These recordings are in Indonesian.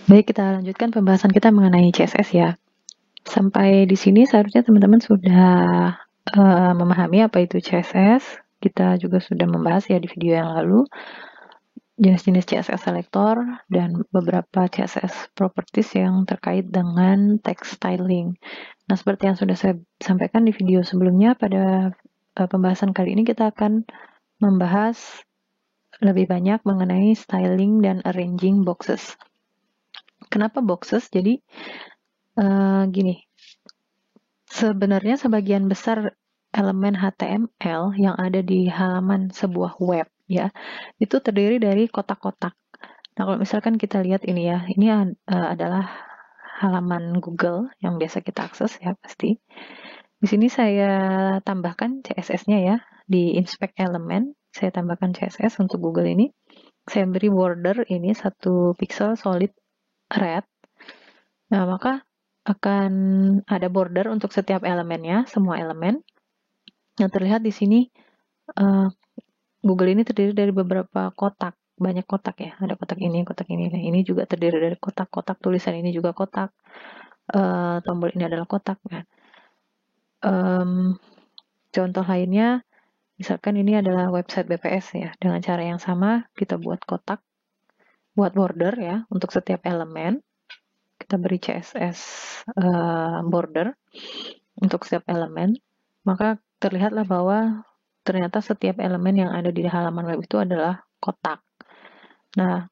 Baik, kita lanjutkan pembahasan kita mengenai CSS ya. Sampai di sini seharusnya teman-teman sudah memahami apa itu CSS. Kita juga sudah membahas ya di video yang lalu jenis-jenis CSS selector dan beberapa CSS properties yang terkait dengan text styling. Nah, seperti yang sudah saya sampaikan di video sebelumnya, pada pembahasan kali ini kita akan membahas lebih banyak mengenai styling dan arranging boxes. Kenapa boxes? Jadi gini, sebenarnya sebagian besar elemen HTML yang ada di halaman sebuah web ya, itu terdiri dari kotak-kotak. Nah, kalau misalkan kita lihat ini ya, ini adalah halaman Google yang biasa kita akses ya pasti. Di sini saya tambahkan CSS-nya ya, di inspect element, saya tambahkan CSS untuk Google ini. Saya beri border ini 1 pixel solid red. Nah, maka akan ada border untuk setiap elemennya, semua elemen. Yang terlihat di sini, Google ini terdiri dari beberapa kotak, banyak kotak ya. Ada kotak ini, kotak ini. Nah, ini juga terdiri dari kotak-kotak, tulisan ini juga kotak, tombol ini adalah kotak. Nah, contoh lainnya, misalkan ini adalah website BPS ya. Dengan cara yang sama, kita buat kotak, buat border ya, untuk setiap elemen. Kita beri CSS border untuk setiap elemen, maka terlihatlah bahwa ternyata setiap elemen yang ada di halaman web itu adalah kotak. Nah,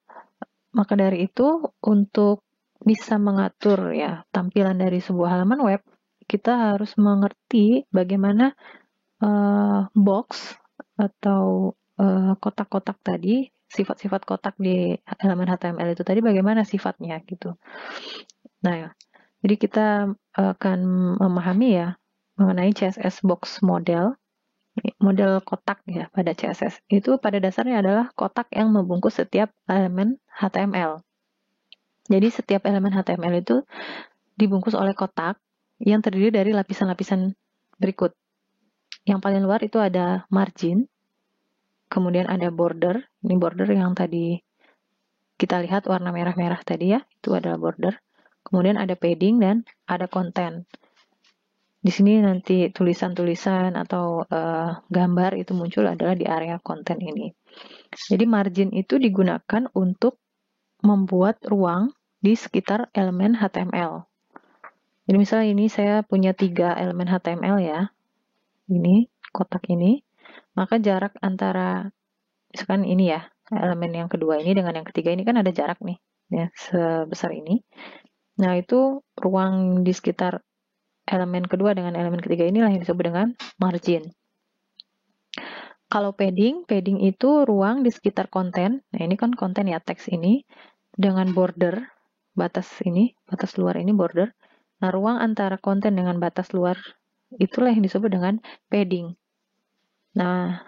maka dari itu untuk bisa mengatur ya tampilan dari sebuah halaman web, kita harus mengerti bagaimana box atau kotak-kotak tadi, sifat-sifat kotak di elemen HTML itu tadi bagaimana sifatnya gitu. Nah, jadi kita akan memahami ya mengenai CSS box model kotak ya pada CSS. Itu pada dasarnya adalah kotak yang membungkus setiap elemen HTML. Jadi setiap elemen HTML itu dibungkus oleh kotak yang terdiri dari lapisan-lapisan berikut. Yang paling luar itu ada margin, kemudian ada border. Ini border yang tadi kita lihat warna merah-merah tadi ya, itu adalah border. Kemudian ada padding dan ada content. Di sini nanti tulisan-tulisan atau gambar itu muncul adalah di area konten ini. Jadi margin itu digunakan untuk membuat ruang di sekitar elemen HTML. Jadi misalnya ini saya punya 3 elemen HTML ya, ini kotak ini, maka jarak antara misalkan ini ya, elemen yang kedua ini dengan yang ketiga ini kan ada jarak nih, ya sebesar ini. Nah itu ruang di sekitar elemen kedua dengan elemen ketiga inilah yang disebut dengan margin. Kalau padding itu ruang di sekitar konten. Nah, ini kan konten ya, teks ini dengan border, batas ini, batas luar ini border. Nah, ruang antara konten dengan batas luar itulah yang disebut dengan padding. Nah,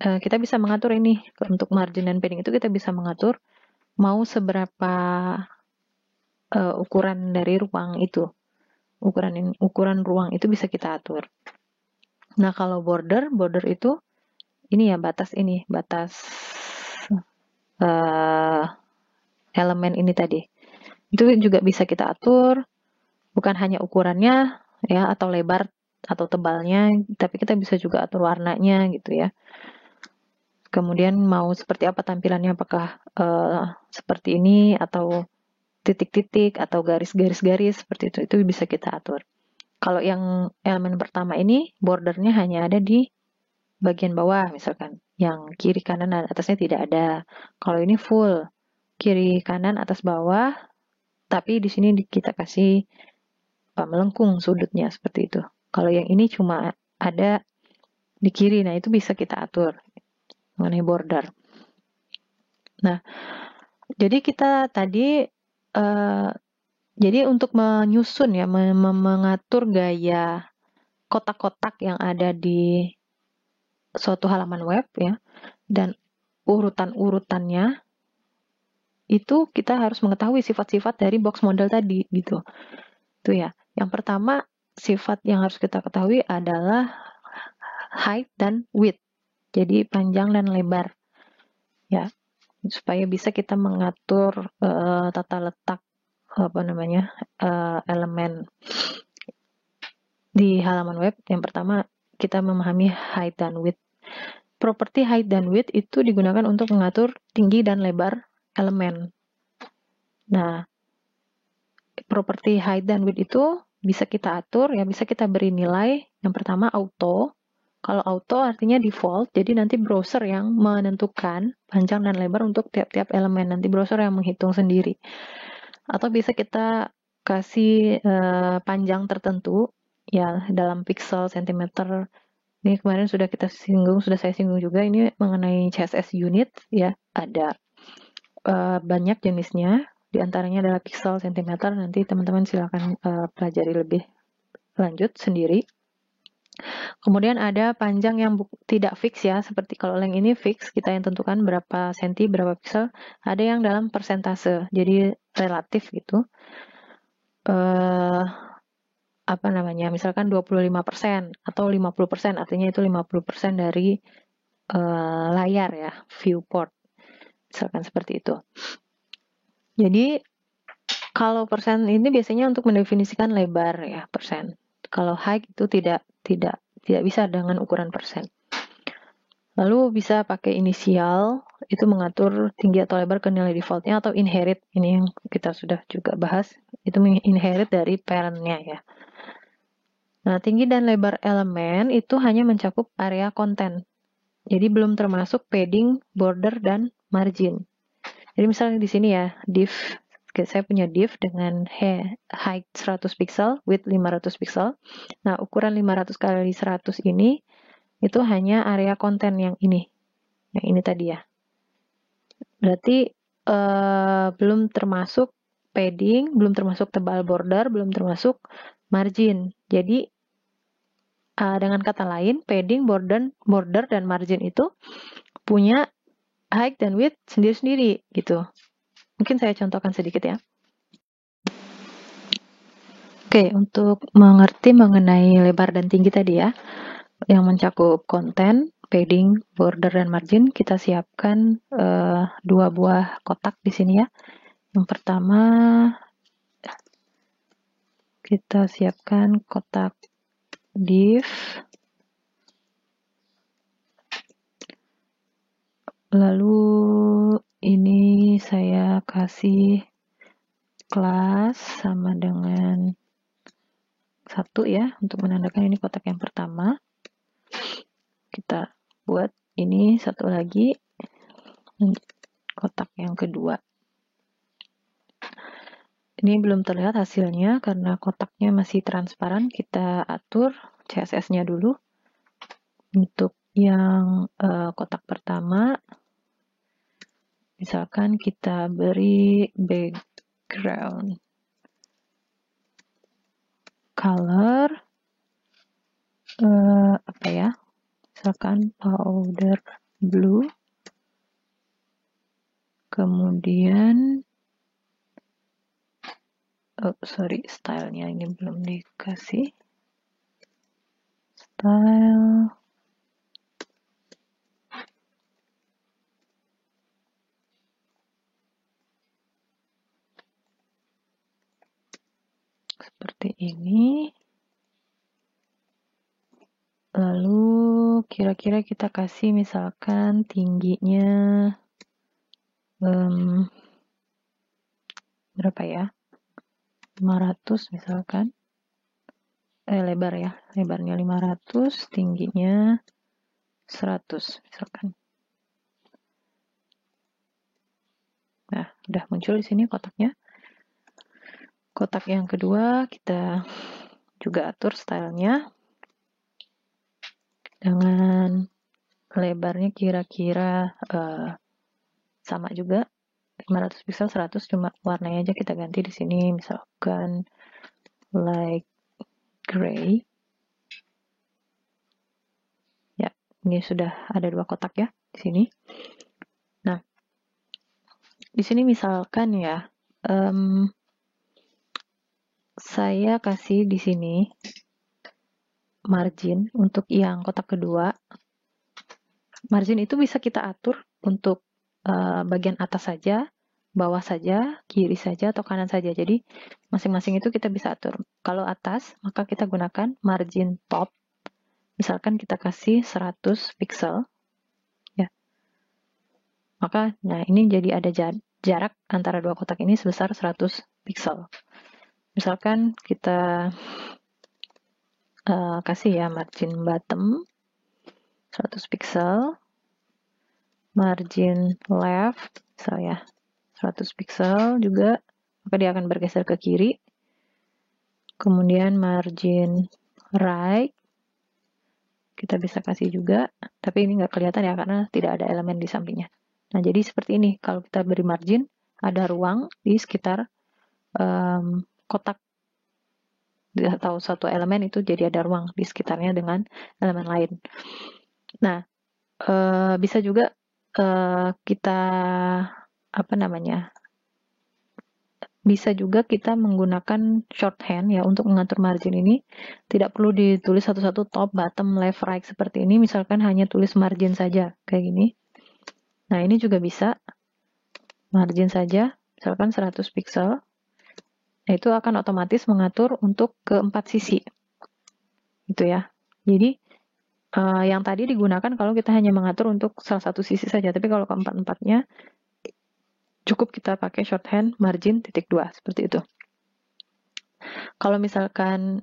kita bisa mengatur ini untuk margin dan padding itu kita bisa mengatur mau seberapa ukuran dari ruang itu. Ukuran ruang itu bisa kita atur. Nah, kalau border itu ini ya batas elemen ini tadi. Itu juga bisa kita atur, bukan hanya ukurannya ya atau lebar atau tebalnya, tapi kita bisa juga atur warnanya gitu ya. Kemudian mau seperti apa tampilannya, apakah seperti ini atau titik-titik atau garis-garis seperti itu bisa kita atur. Kalau yang elemen pertama ini bordernya hanya ada di bagian bawah misalkan, yang kiri kanan atasnya tidak ada. Kalau ini full kiri kanan atas bawah, tapi di sini kita kasih melengkung sudutnya seperti itu. Kalau yang ini cuma ada di kiri, nah itu bisa kita atur mengenai border. Nah, jadi kita tadi jadi untuk menyusun ya, mengatur gaya kotak-kotak yang ada di suatu halaman web ya, dan urutan-urutannya itu kita harus mengetahui sifat-sifat dari box model tadi gitu. Itu ya. Yang pertama sifat yang harus kita ketahui adalah height dan width. Jadi panjang dan lebar. Ya. supaya bisa kita mengatur tata letak elemen di halaman web. Yang pertama, kita memahami height dan width. Properti height dan width itu digunakan untuk mengatur tinggi dan lebar elemen. Nah, properti height dan width itu bisa kita atur, ya bisa kita beri nilai. Yang pertama auto. Kalau auto artinya default, jadi nanti browser yang menentukan panjang dan lebar untuk tiap-tiap elemen. Nanti browser yang menghitung sendiri. Atau bisa kita kasih panjang tertentu, ya dalam pixel, centimeter. Ini kemarin sudah saya singgung juga, ini mengenai CSS unit, ya ada banyak jenisnya. Di antaranya adalah pixel, centimeter. Nanti teman-teman silakan pelajari lebih lanjut sendiri. Kemudian ada panjang yang tidak fix, ya, seperti kalau length ini fix, kita yang tentukan berapa senti, berapa pixel. Ada yang dalam persentase, jadi relatif gitu. Misalkan 25% atau 50%, artinya itu 50% dari layar, ya, viewport. Misalkan seperti itu. Jadi kalau persen ini biasanya untuk mendefinisikan lebar, ya, persen. Kalau height itu tidak bisa dengan ukuran persen. Lalu bisa pakai inisial, itu mengatur tinggi atau lebar ke nilai defaultnya, atau inherit, ini yang kita sudah juga bahas, itu inherit dari parent-nya, ya. Nah, tinggi dan lebar elemen itu hanya mencakup area konten. Jadi belum termasuk padding, border, dan margin. Jadi misalnya di sini, ya, div, saya punya div dengan height 100 pixel, width 500 pixel. Nah, ukuran 500 kali 100 ini itu hanya area konten yang ini tadi, ya. Berarti belum termasuk padding, belum termasuk tebal border, belum termasuk margin. Jadi dengan kata lain, padding, border, dan margin itu punya height dan width sendiri-sendiri gitu. Mungkin saya contohkan sedikit, ya. Oke, untuk mengerti mengenai lebar dan tinggi tadi, ya, yang mencakup konten, padding, border, dan margin, kita siapkan 2 buah kotak di sini, ya. Yang pertama, kita siapkan kotak div, lalu ini saya kasih kelas sama dengan 1, ya, untuk menandakan ini kotak yang pertama. Kita buat ini satu lagi, kotak yang kedua. Ini belum terlihat hasilnya karena kotaknya masih transparan. Kita atur CSS-nya dulu. Untuk yang kotak pertama, misalkan kita beri background color, misalkan powder blue, kemudian stylenya ini belum dikasih, style seperti ini. Lalu kira-kira kita kasih misalkan tingginya berapa, ya, 500 misalkan, lebar, ya, lebarnya 500, tingginya 100 misalkan. Nah, udah muncul di sini kotaknya. Kotak yang kedua kita juga atur stylenya dengan lebarnya kira-kira sama juga, 500 pixel, 100, cuma warnanya aja kita ganti di sini, misalkan light gray. Ya, ini sudah ada 2 kotak, ya, di sini. Nah, di sini misalkan, ya, saya kasih di sini margin untuk yang kotak kedua. Margin itu bisa kita atur untuk bagian atas saja, bawah saja, kiri saja, atau kanan saja. Jadi masing-masing itu kita bisa atur. Kalau atas, maka kita gunakan margin top. Misalkan kita kasih 100 pixel. Ya. Maka, nah ini jadi ada jarak antara dua kotak ini sebesar 100 pixel. Misalkan kita kasih ya margin bottom 100 pixel, margin left misalnya 100 pixel juga, maka dia akan bergeser ke kiri. Kemudian margin right kita bisa kasih juga, tapi ini nggak kelihatan ya karena tidak ada elemen di sampingnya. Nah, jadi seperti ini, kalau kita beri margin, ada ruang di sekitar kotak atau satu elemen itu, jadi ada ruang di sekitarnya dengan elemen lain. Nah, bisa juga kita bisa juga kita menggunakan shorthand ya untuk mengatur margin ini. Tidak perlu ditulis satu-satu top, bottom, left, right seperti ini. Misalkan hanya tulis margin saja kayak gini. Nah, ini juga bisa margin saja, misalkan 100 pixel. Nah, itu akan otomatis mengatur untuk keempat sisi. Itu ya. Jadi yang tadi digunakan kalau kita hanya mengatur untuk salah satu sisi saja, tapi kalau keempat-empatnya cukup kita pakai shorthand margin (2) seperti itu. Kalau misalkan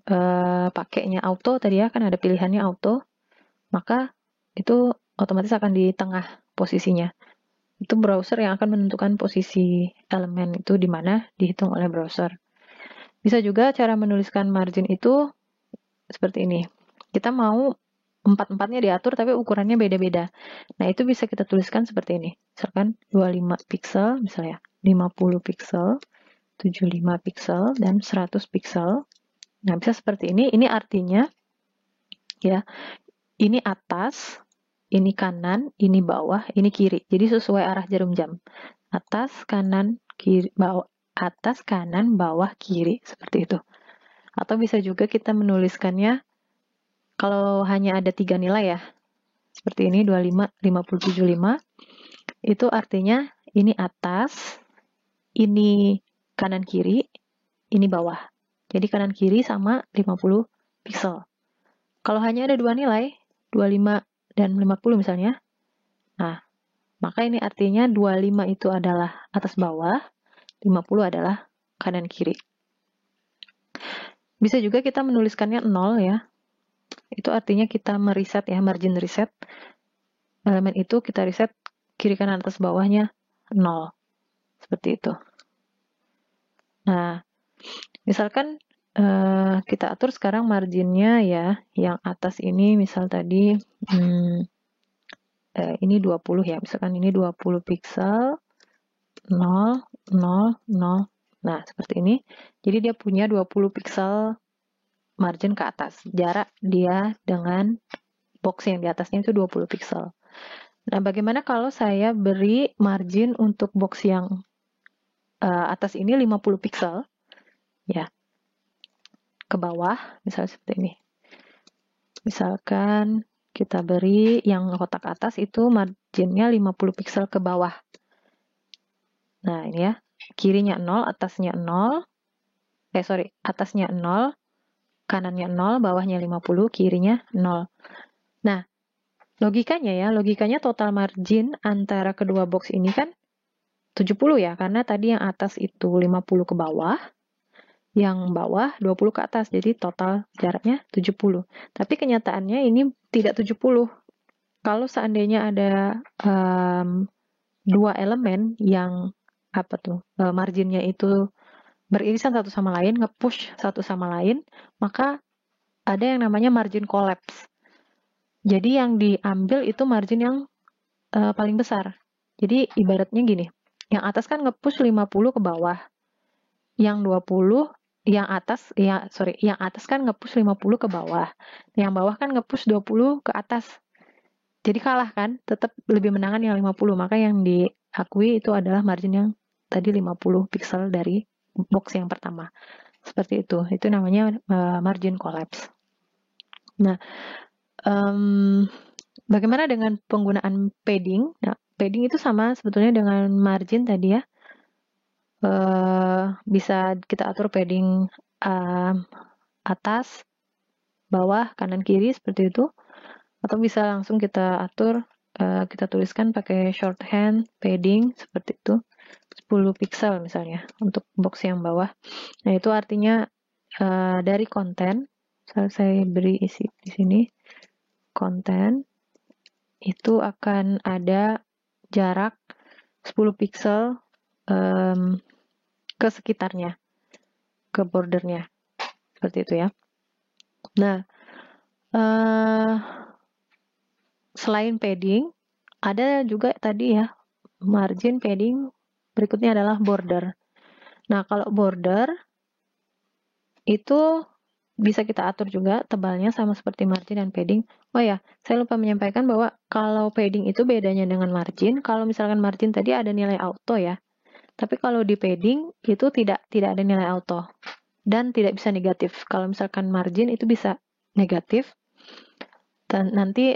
pakainya auto tadi ya, kan ada pilihannya auto, maka itu otomatis akan di tengah posisinya. Itu browser yang akan menentukan posisi elemen itu di mana dihitung oleh browser. Bisa juga cara menuliskan margin itu seperti ini. Kita mau empat-empatnya diatur tapi ukurannya beda-beda. Nah, itu bisa kita tuliskan seperti ini. Misalkan 25 pixel, misalnya 50 pixel, 75 pixel, dan 100 pixel. Nah, bisa seperti ini. Ini artinya, ya, ini atas, ini kanan, ini bawah, ini kiri. Jadi sesuai arah jarum jam. Atas, kanan, kiri, bawah, atas, kanan, bawah, kiri. Seperti itu. Atau bisa juga kita menuliskannya kalau hanya ada 3 nilai ya. Seperti ini, 25, 50, 75. Itu artinya ini atas, ini kanan kiri, ini bawah. Jadi kanan kiri sama 50 pixel. Kalau hanya ada 2 nilai, 25 dan 50 misalnya, nah, maka ini artinya 25 itu adalah atas bawah, 50 adalah kanan kiri. Bisa juga kita menuliskannya 0 ya. Itu artinya kita mereset ya, margin reset. Elemen itu kita reset kiri kanan atas bawahnya 0. Seperti itu. Nah, misalkan kita atur sekarang marginnya ya, yang atas ini misal tadi ini 20 ya, misalkan ini 20 pixel, 0, 0, 0. Nah, seperti ini. Jadi dia punya 20 pixel margin ke atas. Jarak dia dengan box yang di atasnya itu 20 pixel. Nah, bagaimana kalau saya beri margin untuk box yang atas ini 50 pixel, ya, ke bawah, misalnya seperti ini. Misalkan kita beri yang kotak atas itu marginnya 50 pixel ke bawah. Nah, ini ya, kirinya 0, atasnya 0, atasnya 0, kanannya 0, bawahnya 50, kirinya 0. Nah, logikanya total margin antara kedua box ini kan 70 ya, karena tadi yang atas itu 50 ke bawah, yang bawah 20 ke atas, jadi total jaraknya 70. Tapi kenyataannya ini tidak 70. Kalau seandainya ada dua elemen yang marginnya itu beririsan satu sama lain, nge-push satu sama lain, maka ada yang namanya margin collapse. Jadi yang diambil itu margin yang paling besar. Jadi ibaratnya gini, yang atas kan nge-push 50 ke bawah, yang 20 yang atas kan nge-push 50 ke bawah, yang bawah kan nge-push 20 ke atas. Jadi kalah kan, tetap lebih menangan yang 50, maka yang diakui itu adalah margin yang tadi 50 pixel dari box yang pertama. Seperti itu namanya margin collapse. Nah, bagaimana dengan penggunaan padding? Nah, padding itu sama sebetulnya dengan margin tadi ya. Bisa kita atur padding atas, bawah, kanan, kiri seperti itu. Atau bisa langsung kita atur, kita tuliskan pakai shorthand padding seperti itu. 10 pixel misalnya untuk box yang bawah. Nah, itu artinya dari konten, saya beri isi di sini, konten itu akan ada jarak 10 pixel ke sekitarnya, ke bordernya, seperti itu ya. Nah, selain padding, ada juga tadi ya, margin, padding, berikutnya adalah border. Nah, kalau border itu bisa kita atur juga tebalnya sama seperti margin dan padding. Oh ya, saya lupa menyampaikan bahwa kalau padding itu bedanya dengan margin. Kalau misalkan margin tadi ada nilai auto ya. Tapi kalau di padding itu tidak ada nilai auto dan tidak bisa negatif. Kalau misalkan margin itu bisa negatif dan nanti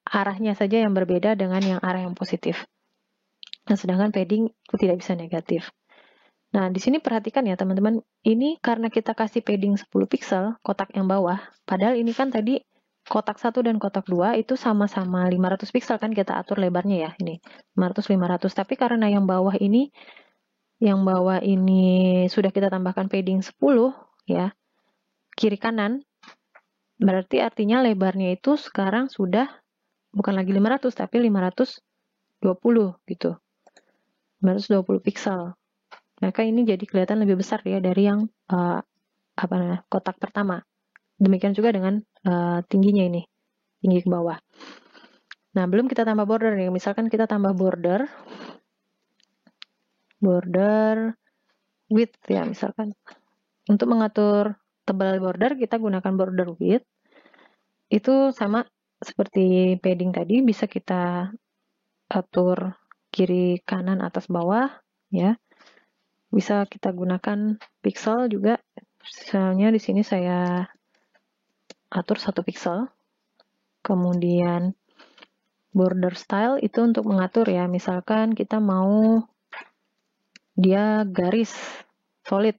arahnya saja yang berbeda dengan yang arah yang positif. Nah, sedangkan padding itu tidak bisa negatif. Nah, di sini perhatikan ya teman-teman, ini karena kita kasih padding 10 pixel, kotak yang bawah, padahal ini kan tadi kotak 1 dan kotak 2 itu sama-sama 500 pixel kan kita atur lebarnya ya, ini 500-500, tapi karena yang bawah ini sudah kita tambahkan padding 10 ya, kiri kanan, berarti artinya lebarnya itu sekarang sudah bukan lagi 500 tapi 520 gitu. 520 pixel. Maka ini jadi kelihatan lebih besar ya dari yang kotak pertama. Demikian juga dengan tingginya ini, tinggi ke bawah. Nah, belum kita tambah border nih. Misalkan kita tambah border width ya misalkan. Untuk mengatur tebal border kita gunakan border width. Itu sama seperti padding tadi, bisa kita atur kiri, kanan, atas, bawah ya. Bisa kita gunakan pixel juga. Misalnya di sini saya atur 1 pixel. Kemudian border style itu untuk mengatur ya. Misalkan kita mau dia garis solid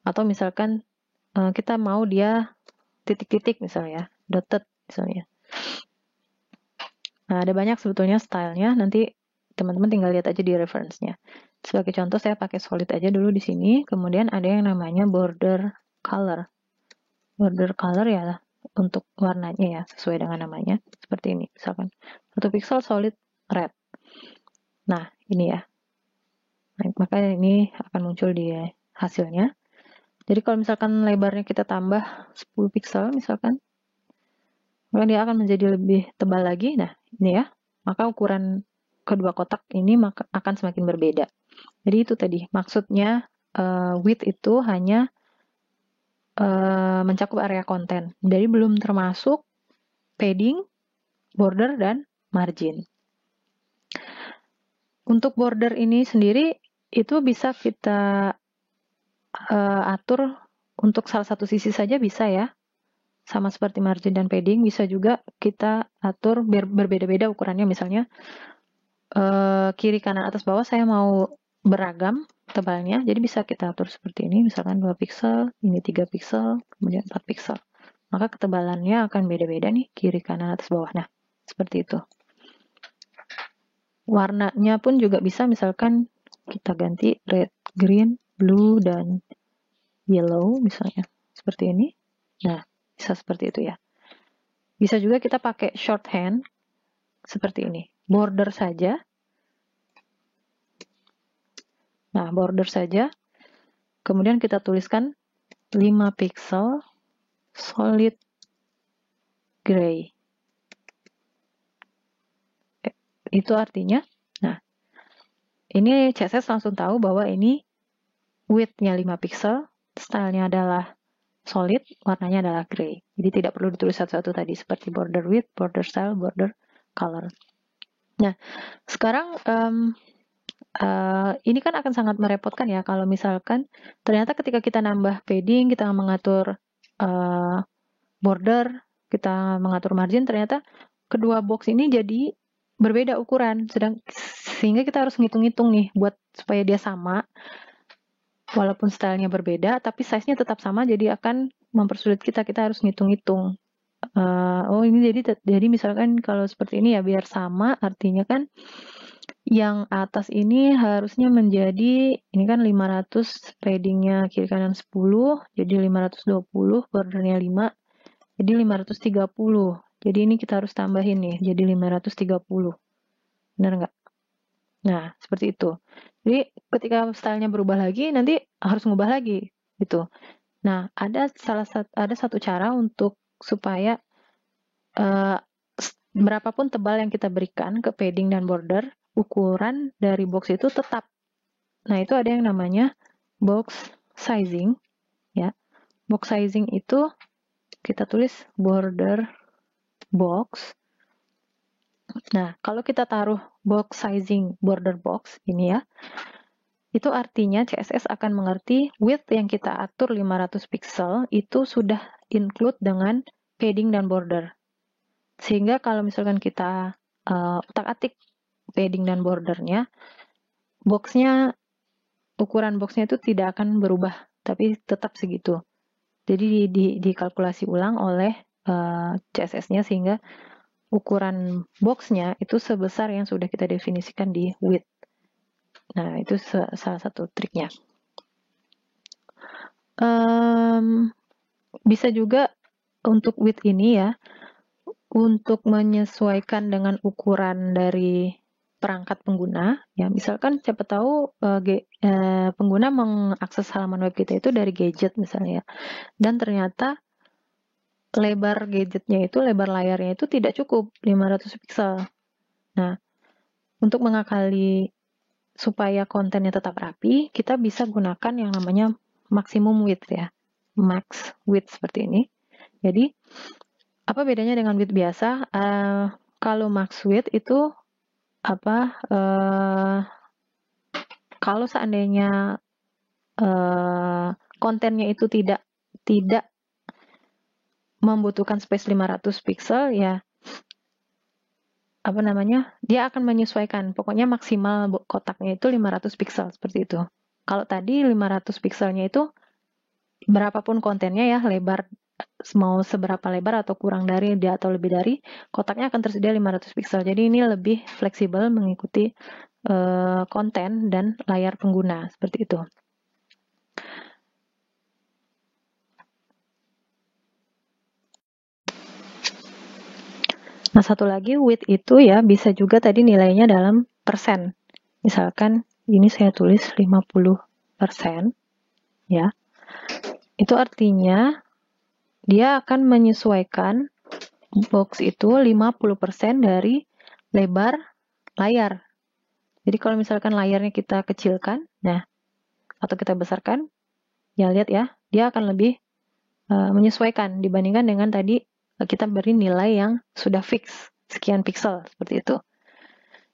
atau misalkan kita mau dia titik-titik misalnya, dotted misalnya. Nah, ada banyak sebetulnya stylenya. Nanti teman-teman tinggal lihat aja di reference-nya. Sebagai contoh saya pakai solid aja dulu di sini. Kemudian ada yang namanya border color. Border color ya untuk warnanya ya, sesuai dengan namanya. Seperti ini, misalkan 1 pixel solid red. Nah, ini ya. Nah, maka ini akan muncul di hasilnya. Jadi kalau misalkan lebarnya kita tambah 10 pixel misalkan, maka dia akan menjadi lebih tebal lagi. Nah, ini ya. Maka ukuran kedua kotak ini akan semakin berbeda. Jadi itu tadi, maksudnya width itu hanya mencakup area konten. Jadi belum termasuk padding, border, dan margin. Untuk border ini sendiri, itu bisa kita atur untuk salah satu sisi saja bisa ya. Sama seperti margin dan padding, bisa juga kita atur berbeda-beda ukurannya. Misalnya, kiri, kanan, atas, bawah saya mau beragam tebalnya, jadi bisa kita atur seperti ini, misalkan 2 pixel, ini 3 pixel, kemudian 4 pixel. Maka ketebalannya akan beda-beda nih, kiri, kanan, atas, bawah. Nah, seperti itu. Warnanya pun juga bisa, misalkan kita ganti red, green, blue, dan yellow misalnya, seperti ini. Nah, bisa seperti itu ya. Bisa juga kita pakai shorthand, seperti ini. Border saja. Nah, border saja. Kemudian kita tuliskan 5 pixel solid gray. Itu artinya, nah, ini CSS langsung tahu bahwa ini width-nya 5 pixel, style-nya adalah solid, warnanya adalah gray. Jadi tidak perlu ditulis satu-satu tadi, seperti border width, border style, border color. Nah, sekarang ini kan akan sangat merepotkan ya kalau misalkan ternyata ketika kita nambah padding, kita mengatur border, kita mengatur margin, ternyata kedua box ini jadi berbeda ukuran, sehingga kita harus ngitung-ngitung nih buat supaya dia sama, walaupun stylenya berbeda, tapi size-nya tetap sama, jadi akan mempersulit kita harus ngitung-ngitung. Oh ini jadi misalkan kalau seperti ini ya biar sama, artinya kan yang atas ini harusnya menjadi, ini kan 500 paddingnya kiri kanan 10, jadi 520, bordernya 5, jadi 530. Jadi ini kita harus tambahin nih, jadi 530. Benar nggak? Nah, seperti itu. Jadi ketika stylenya berubah lagi, nanti harus ngubah lagi, gitu. Nah, ada satu cara untuk supaya berapapun tebal yang kita berikan ke padding dan border, ukuran dari box itu tetap. Nah, itu ada yang namanya box sizing, ya. Box sizing itu kita tulis border box. Nah, kalau kita taruh box sizing border box ini ya, itu artinya CSS akan mengerti width yang kita atur 500 pixel itu sudah include dengan padding dan border. Sehingga kalau misalkan kita utak-atik padding dan bordernya, ukuran boxnya itu tidak akan berubah, tapi tetap segitu. Jadi dikalkulasi ulang oleh CSS-nya sehingga ukuran boxnya itu sebesar yang sudah kita definisikan di width. Nah, itu salah satu triknya. Bisa juga untuk width ini ya, untuk menyesuaikan dengan ukuran dari perangkat pengguna, ya misalkan siapa tahu pengguna mengakses halaman web kita itu dari gadget misalnya, dan ternyata lebar gadgetnya itu, lebar layarnya itu tidak cukup 500 pixel. Nah, untuk mengakali supaya kontennya tetap rapi, kita bisa gunakan yang namanya maximum width ya, max width seperti ini. Jadi apa bedanya dengan width biasa? Kalau max width itu kalau seandainya kontennya itu tidak membutuhkan space 500 pixel ya, dia akan menyesuaikan, pokoknya maksimal kotaknya itu 500 pixel seperti itu. Kalau tadi 500 pixelnya itu berapapun kontennya ya, lebar mau seberapa lebar atau kurang dari dia atau lebih dari, kotaknya akan tersedia 500 pixel. Jadi ini lebih fleksibel mengikuti konten dan layar pengguna seperti itu. Nah, satu lagi width itu ya bisa juga tadi nilainya dalam persen. Misalkan ini saya tulis 50%, ya. Itu artinya dia akan menyesuaikan box itu 50% dari lebar layar. Jadi kalau misalkan layarnya kita kecilkan, nah, atau kita besarkan, ya lihat ya, dia akan lebih menyesuaikan dibandingkan dengan tadi kita beri nilai yang sudah fix, sekian pixel, seperti itu.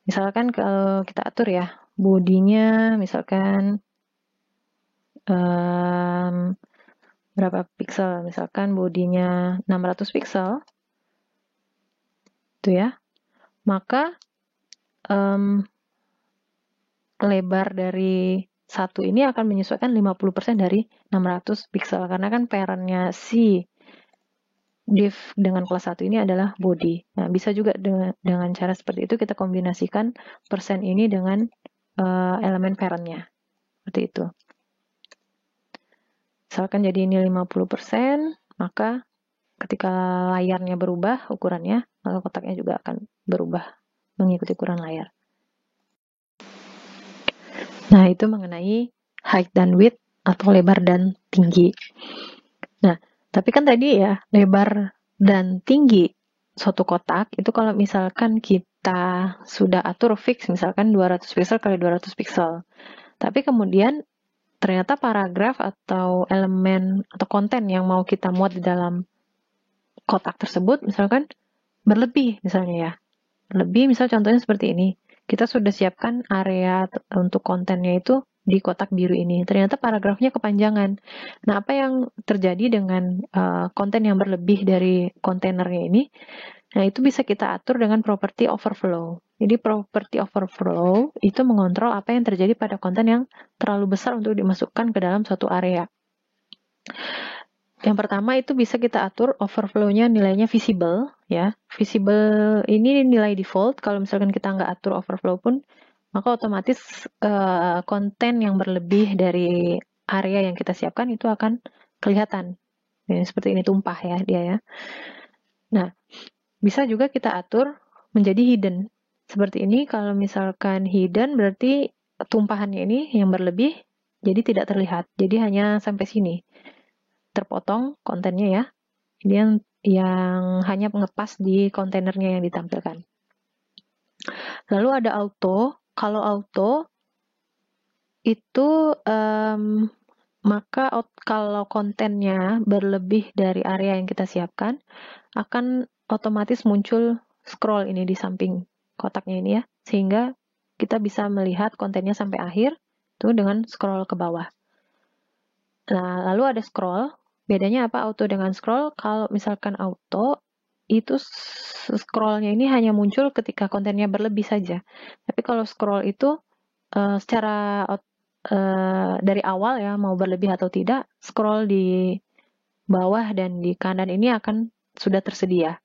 Misalkan kalau kita atur ya, bodinya misalkan berapa pixel, misalkan bodinya 600 pixel, itu ya, maka lebar dari satu ini akan menyesuaikan 50% dari 600 pixel, karena kan parentnya si div dengan kelas 1 ini adalah body. Nah, bisa juga dengan cara seperti itu kita kombinasikan persen ini dengan elemen parentnya. Seperti itu. Misalkan jadi ini 50%, maka ketika layarnya berubah ukurannya, maka kotaknya juga akan berubah mengikuti ukuran layar. Nah, itu mengenai height dan width atau lebar dan tinggi. Nah, tapi kan tadi ya, lebar dan tinggi suatu kotak, itu kalau misalkan kita sudah atur fix, misalkan 200 pixel kali 200 pixel. Tapi kemudian ternyata paragraf atau elemen atau konten yang mau kita muat di dalam kotak tersebut, misalkan berlebih misalnya ya. Berlebih, misal contohnya seperti ini. Kita sudah siapkan area untuk kontennya itu di kotak biru ini. Ternyata paragrafnya kepanjangan. Nah, apa yang terjadi dengan konten yang berlebih dari kontainernya ini? Nah, itu bisa kita atur dengan property overflow. Jadi property overflow itu mengontrol apa yang terjadi pada konten yang terlalu besar untuk dimasukkan ke dalam suatu area. Yang pertama itu bisa kita atur overflow-nya nilainya visible, ya. Visible ini nilai default. Kalau misalkan kita nggak atur overflow pun, maka otomatis konten yang berlebih dari area yang kita siapkan itu akan kelihatan. Ya, seperti ini tumpah ya dia ya. Nah, bisa juga kita atur menjadi hidden. Seperti ini, kalau misalkan hidden berarti tumpahannya ini yang berlebih jadi tidak terlihat. Jadi hanya sampai sini. Terpotong kontennya ya. Ini yang hanya ngepas di kontainernya yang ditampilkan. Lalu ada auto. Kalau auto itu maka kalau kontennya berlebih dari area yang kita siapkan, akan otomatis muncul scroll ini di samping kotaknya ini ya, sehingga kita bisa melihat kontennya sampai akhir itu dengan scroll ke bawah. Nah, lalu ada scroll. Bedanya apa auto dengan scroll? Kalau misalkan auto, itu scrollnya ini hanya muncul ketika kontennya berlebih saja. Tapi kalau scroll itu secara dari awal ya, mau berlebih atau tidak, scroll di bawah dan di kanan ini akan sudah tersedia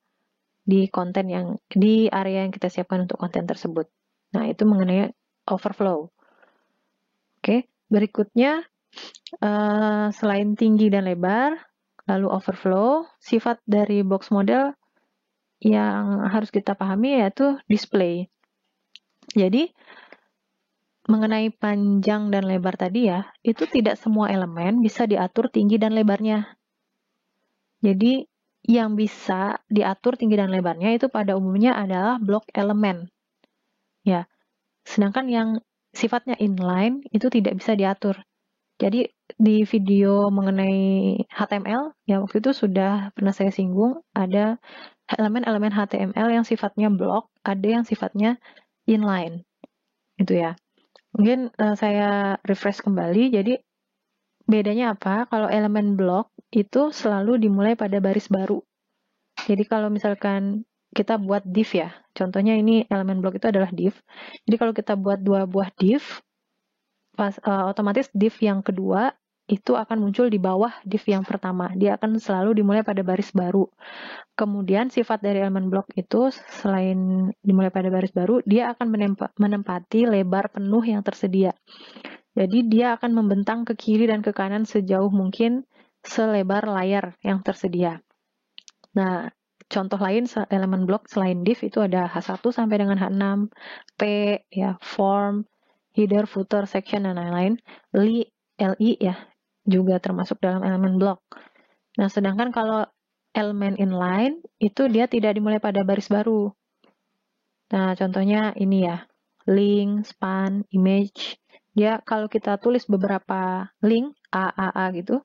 di konten yang di area yang kita siapkan untuk konten tersebut. Nah, itu mengenai overflow. Oke, berikutnya selain tinggi dan lebar, lalu overflow, sifat dari box model yang harus kita pahami yaitu display. Jadi, mengenai panjang dan lebar tadi ya, itu tidak semua elemen bisa diatur tinggi dan lebarnya. Jadi, yang bisa diatur tinggi dan lebarnya itu pada umumnya adalah blok elemen. Ya, sedangkan yang sifatnya inline itu tidak bisa diatur. Jadi di video mengenai HTML, ya waktu itu sudah pernah saya singgung, ada elemen-elemen HTML yang sifatnya blok, ada yang sifatnya inline. Gitu ya. Mungkin saya refresh kembali, jadi bedanya apa? Kalau elemen blok itu selalu dimulai pada baris baru. Jadi kalau misalkan kita buat div ya, contohnya ini elemen blok itu adalah div. Jadi kalau kita buat 2 buah div, otomatis div yang kedua itu akan muncul di bawah div yang pertama. Dia akan selalu dimulai pada baris baru. Kemudian sifat dari elemen blok itu selain dimulai pada baris baru, dia akan menempati lebar penuh yang tersedia. Jadi dia akan membentang ke kiri dan ke kanan sejauh mungkin selebar layar yang tersedia. Nah, contoh lain elemen blok selain div itu ada H1 sampai dengan H6, P, ya, form, header, footer, section, dan lain-lain. LI ya, juga termasuk dalam elemen blok. Nah, sedangkan kalau elemen inline, itu dia tidak dimulai pada baris baru. Nah, contohnya ini ya, link, span, image. Dia kalau kita tulis beberapa link, A gitu,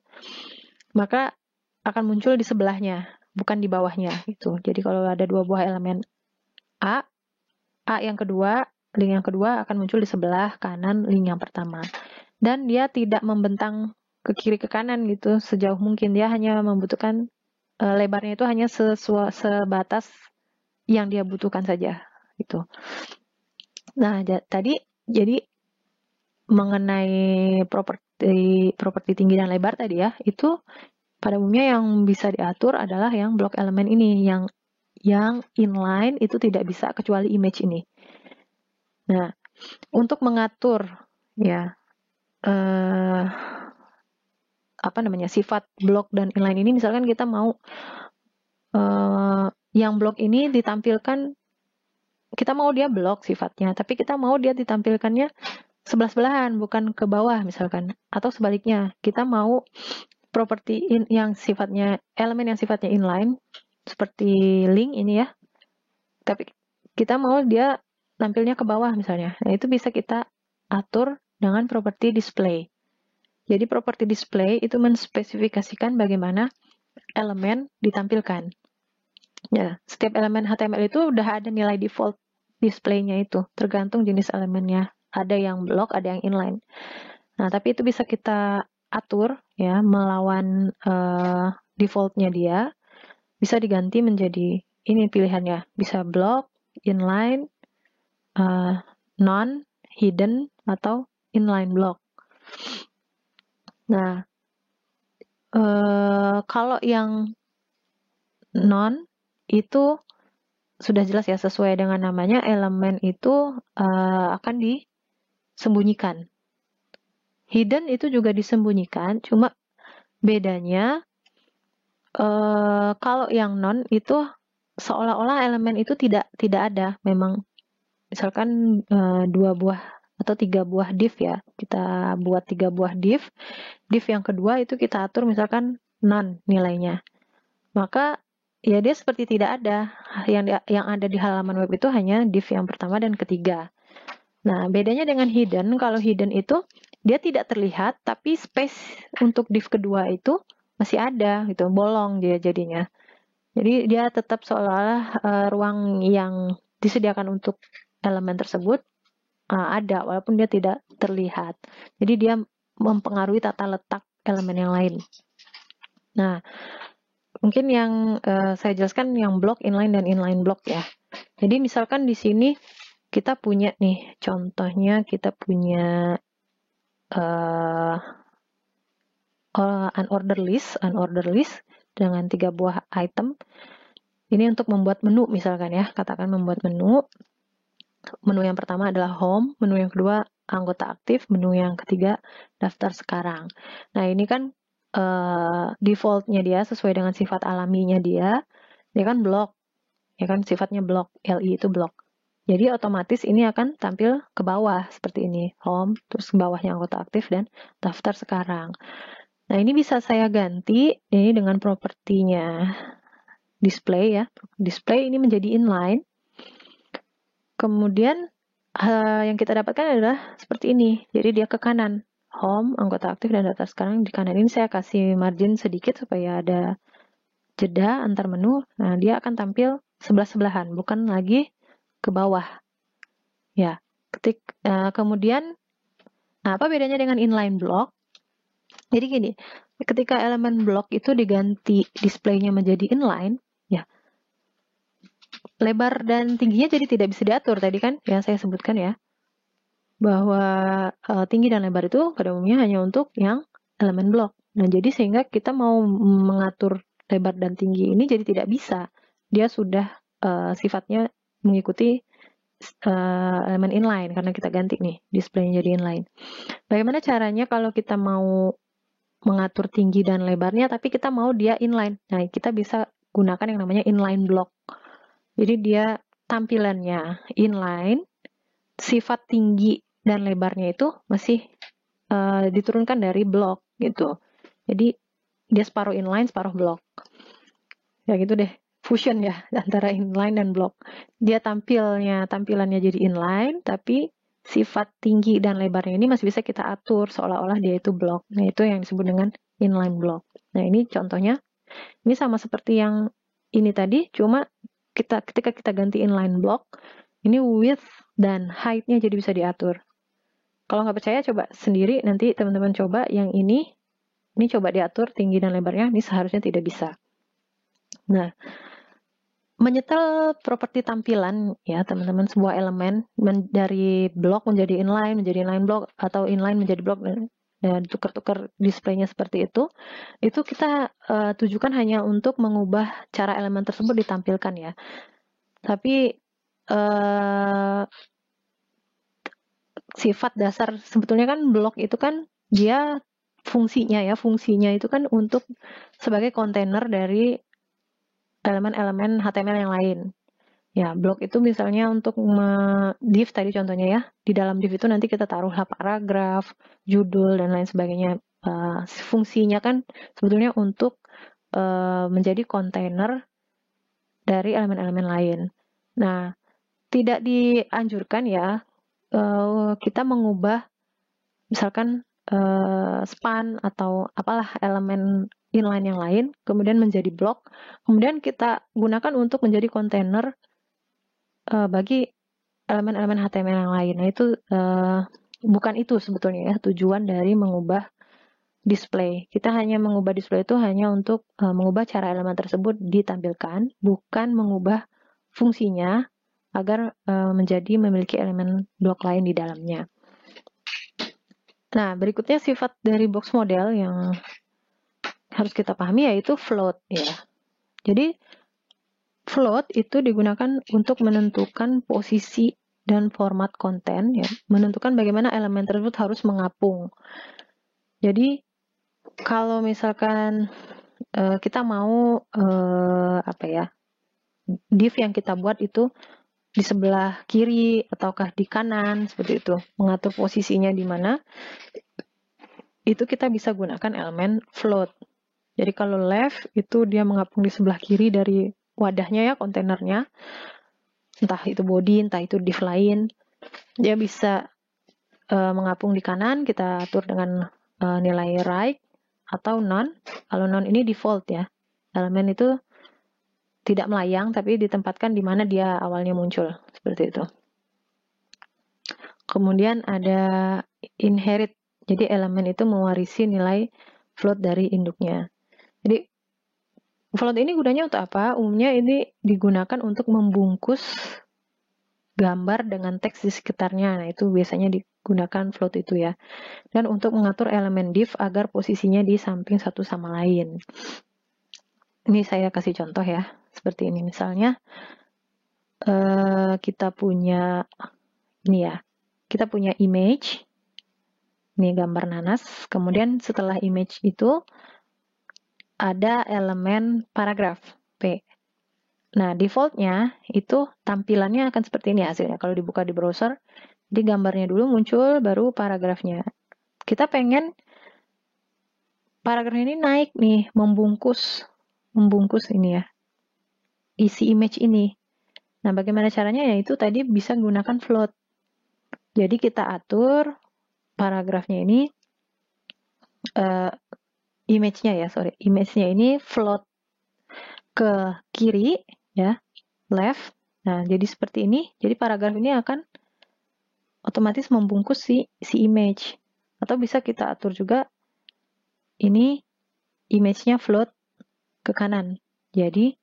maka akan muncul di sebelahnya, bukan di bawahnya gitu. Jadi kalau ada 2 buah elemen A yang kedua, link yang kedua akan muncul di sebelah kanan link yang pertama. Dan dia tidak membentang ke kiri ke kanan gitu sejauh mungkin. Dia hanya membutuhkan lebarnya itu hanya sebatas yang dia butuhkan saja gitu. Nah, tadi jadi mengenai properti tinggi dan lebar tadi ya, itu pada umumnya yang bisa diatur adalah yang blok elemen ini, yang inline itu tidak bisa kecuali image ini. Nah, untuk mengatur ya sifat blok dan inline ini, misalkan kita mau yang blok ini ditampilkan, kita mau dia blok sifatnya, tapi kita mau dia ditampilkannya sebelah-sebelahan, bukan ke bawah misalkan, atau sebaliknya, kita mau properti yang sifatnya elemen yang sifatnya inline seperti link ini ya, tapi kita mau dia tampilnya ke bawah misalnya. Nah, itu bisa kita atur dengan properti display. Jadi properti display itu menspesifikasikan bagaimana elemen ditampilkan. Ya, setiap elemen HTML itu udah ada nilai default display-nya itu, tergantung jenis elemennya. Ada yang block, ada yang inline. Nah, tapi itu bisa kita atur ya melawan defaultnya dia. Bisa diganti menjadi ini pilihannya. Bisa block, inline, non, hidden, atau inline block. Nah, kalau yang non itu sudah jelas ya, sesuai dengan namanya, elemen itu akan disembunyikan. Hidden itu juga disembunyikan, cuma bedanya kalau yang non itu seolah-olah elemen itu tidak ada. Memang misalkan 2 buah atau 3 buah div ya, kita buat 3 buah div yang kedua itu kita atur misalkan non nilainya, maka ya dia seperti tidak ada. Yang ada di halaman web itu hanya div yang pertama dan ketiga. Nah, bedanya dengan hidden, kalau hidden itu dia tidak terlihat, tapi space untuk div kedua itu masih ada, gitu, bolong dia jadinya. Jadi dia tetap seolah-olah ruang yang disediakan untuk elemen tersebut ada, walaupun dia tidak terlihat. Jadi dia mempengaruhi tata letak elemen yang lain. Nah, mungkin yang saya jelaskan yang block, inline, dan inline block ya. Jadi misalkan di sini kita punya nih, contohnya kita punya unordered list dengan 3 buah item. Ini untuk membuat menu misalkan ya, katakan membuat menu. Menu yang pertama adalah home, menu yang kedua anggota aktif, menu yang ketiga daftar sekarang. Nah, ini kan defaultnya dia sesuai dengan sifat alaminya dia kan blok, ya kan sifatnya blok, LI itu blok. Jadi otomatis ini akan tampil ke bawah seperti ini, home, terus ke bawahnya anggota aktif dan daftar sekarang. Nah, ini bisa saya ganti ini dengan propertinya display ya. Display ini menjadi inline. Kemudian yang kita dapatkan adalah seperti ini. Jadi dia ke kanan. Home, anggota aktif, dan daftar sekarang. Di kanan ini saya kasih margin sedikit supaya ada jeda antar menu. Nah, dia akan tampil sebelah-sebelahan, bukan lagi ke bawah. Ya, kemudian, nah apa bedanya dengan inline block? Jadi gini, ketika elemen block itu diganti displaynya menjadi inline, ya, lebar dan tingginya jadi tidak bisa diatur tadi kan yang saya sebutkan ya, bahwa tinggi dan lebar itu pada umumnya hanya untuk yang elemen blok. Nah, jadi sehingga kita mau mengatur lebar dan tinggi ini jadi tidak bisa. Dia sudah sifatnya mengikuti elemen inline karena kita ganti nih displaynya jadi inline. Bagaimana caranya kalau kita mau mengatur tinggi dan lebarnya tapi kita mau dia inline? Nah, kita bisa gunakan yang namanya inline block. Jadi dia tampilannya inline, sifat tinggi dan lebarnya itu masih diturunkan dari blok gitu. Jadi dia separuh inline, separuh blok. Ya gitu deh, fusion ya antara inline dan blok. Dia tampilannya jadi inline, tapi sifat tinggi dan lebarnya ini masih bisa kita atur seolah-olah dia itu blok. Nah, itu yang disebut dengan inline block. Nah, ini contohnya. Ini sama seperti yang ini tadi, cuma ketika kita ganti inline block, ini width dan height-nya jadi bisa diatur. Kalau nggak percaya, coba sendiri. Nanti teman-teman coba yang ini coba diatur tinggi dan lebarnya. Ini seharusnya tidak bisa. Nah, menyetel properti tampilan ya teman-teman, sebuah elemen dari blok menjadi inline block, atau inline menjadi blok dan tukar-tukar displaynya seperti itu kita tujukan hanya untuk mengubah cara elemen tersebut ditampilkan ya. Tapi sifat dasar sebetulnya kan blok itu kan dia fungsinya itu kan untuk sebagai kontainer dari elemen-elemen HTML yang lain. Ya, blok itu misalnya untuk div tadi contohnya ya. Di dalam div itu nanti kita taruhlah paragraf, judul, dan lain sebagainya. Fungsinya kan sebetulnya untuk menjadi kontainer dari elemen-elemen lain. Nah, tidak dianjurkan ya kita mengubah misalkan span atau apalah elemen inline yang lain, kemudian menjadi blok, kemudian kita gunakan untuk menjadi kontainer bagi elemen-elemen HTML yang lain. Nah, itu bukan itu sebetulnya ya tujuan dari mengubah display. Kita hanya mengubah display itu hanya untuk mengubah cara elemen tersebut ditampilkan, bukan mengubah fungsinya agar menjadi memiliki elemen blok lain di dalamnya. Nah, berikutnya sifat dari box model yang harus kita pahami yaitu float ya. Jadi float itu digunakan untuk menentukan posisi dan format konten ya, menentukan bagaimana elemen tersebut harus mengapung. Jadi kalau misalkan kita mau apa ya, div yang kita buat itu di sebelah kiri ataukah di kanan seperti itu, mengatur posisinya di mana, itu kita bisa gunakan elemen float. Jadi kalau left itu dia mengapung di sebelah kiri dari wadahnya ya, kontainernya, entah itu body, entah itu div lain. Dia bisa mengapung di kanan, kita atur dengan nilai right atau none. Kalau none ini default ya, elemen itu tidak melayang tapi ditempatkan di mana dia awalnya muncul, seperti itu. Kemudian ada inherit, jadi elemen itu mewarisi nilai float dari induknya. Jadi float ini gunanya untuk apa? Umumnya ini digunakan untuk membungkus gambar dengan teks di sekitarnya. Nah, itu biasanya digunakan float itu ya. Dan untuk mengatur elemen div agar posisinya di samping satu sama lain. Ini saya kasih contoh ya, seperti ini misalnya kita punya ini ya, kita punya image, ini gambar nanas, kemudian setelah image itu ada elemen paragraf P. Nah, defaultnya itu tampilannya akan seperti ini hasilnya. Kalau dibuka di browser, di gambarnya dulu muncul, baru paragrafnya. Kita pengen paragraf ini naik nih, membungkus ini ya, isi image ini. Nah, bagaimana caranya? Yaitu tadi bisa menggunakan float. Jadi kita atur paragrafnya ini, image-nya ya, image-nya ini float ke kiri ya, left. Nah, jadi seperti ini. Jadi paragraf ini akan otomatis membungkus si image. Atau bisa kita atur juga ini image-nya float ke kanan. Jadi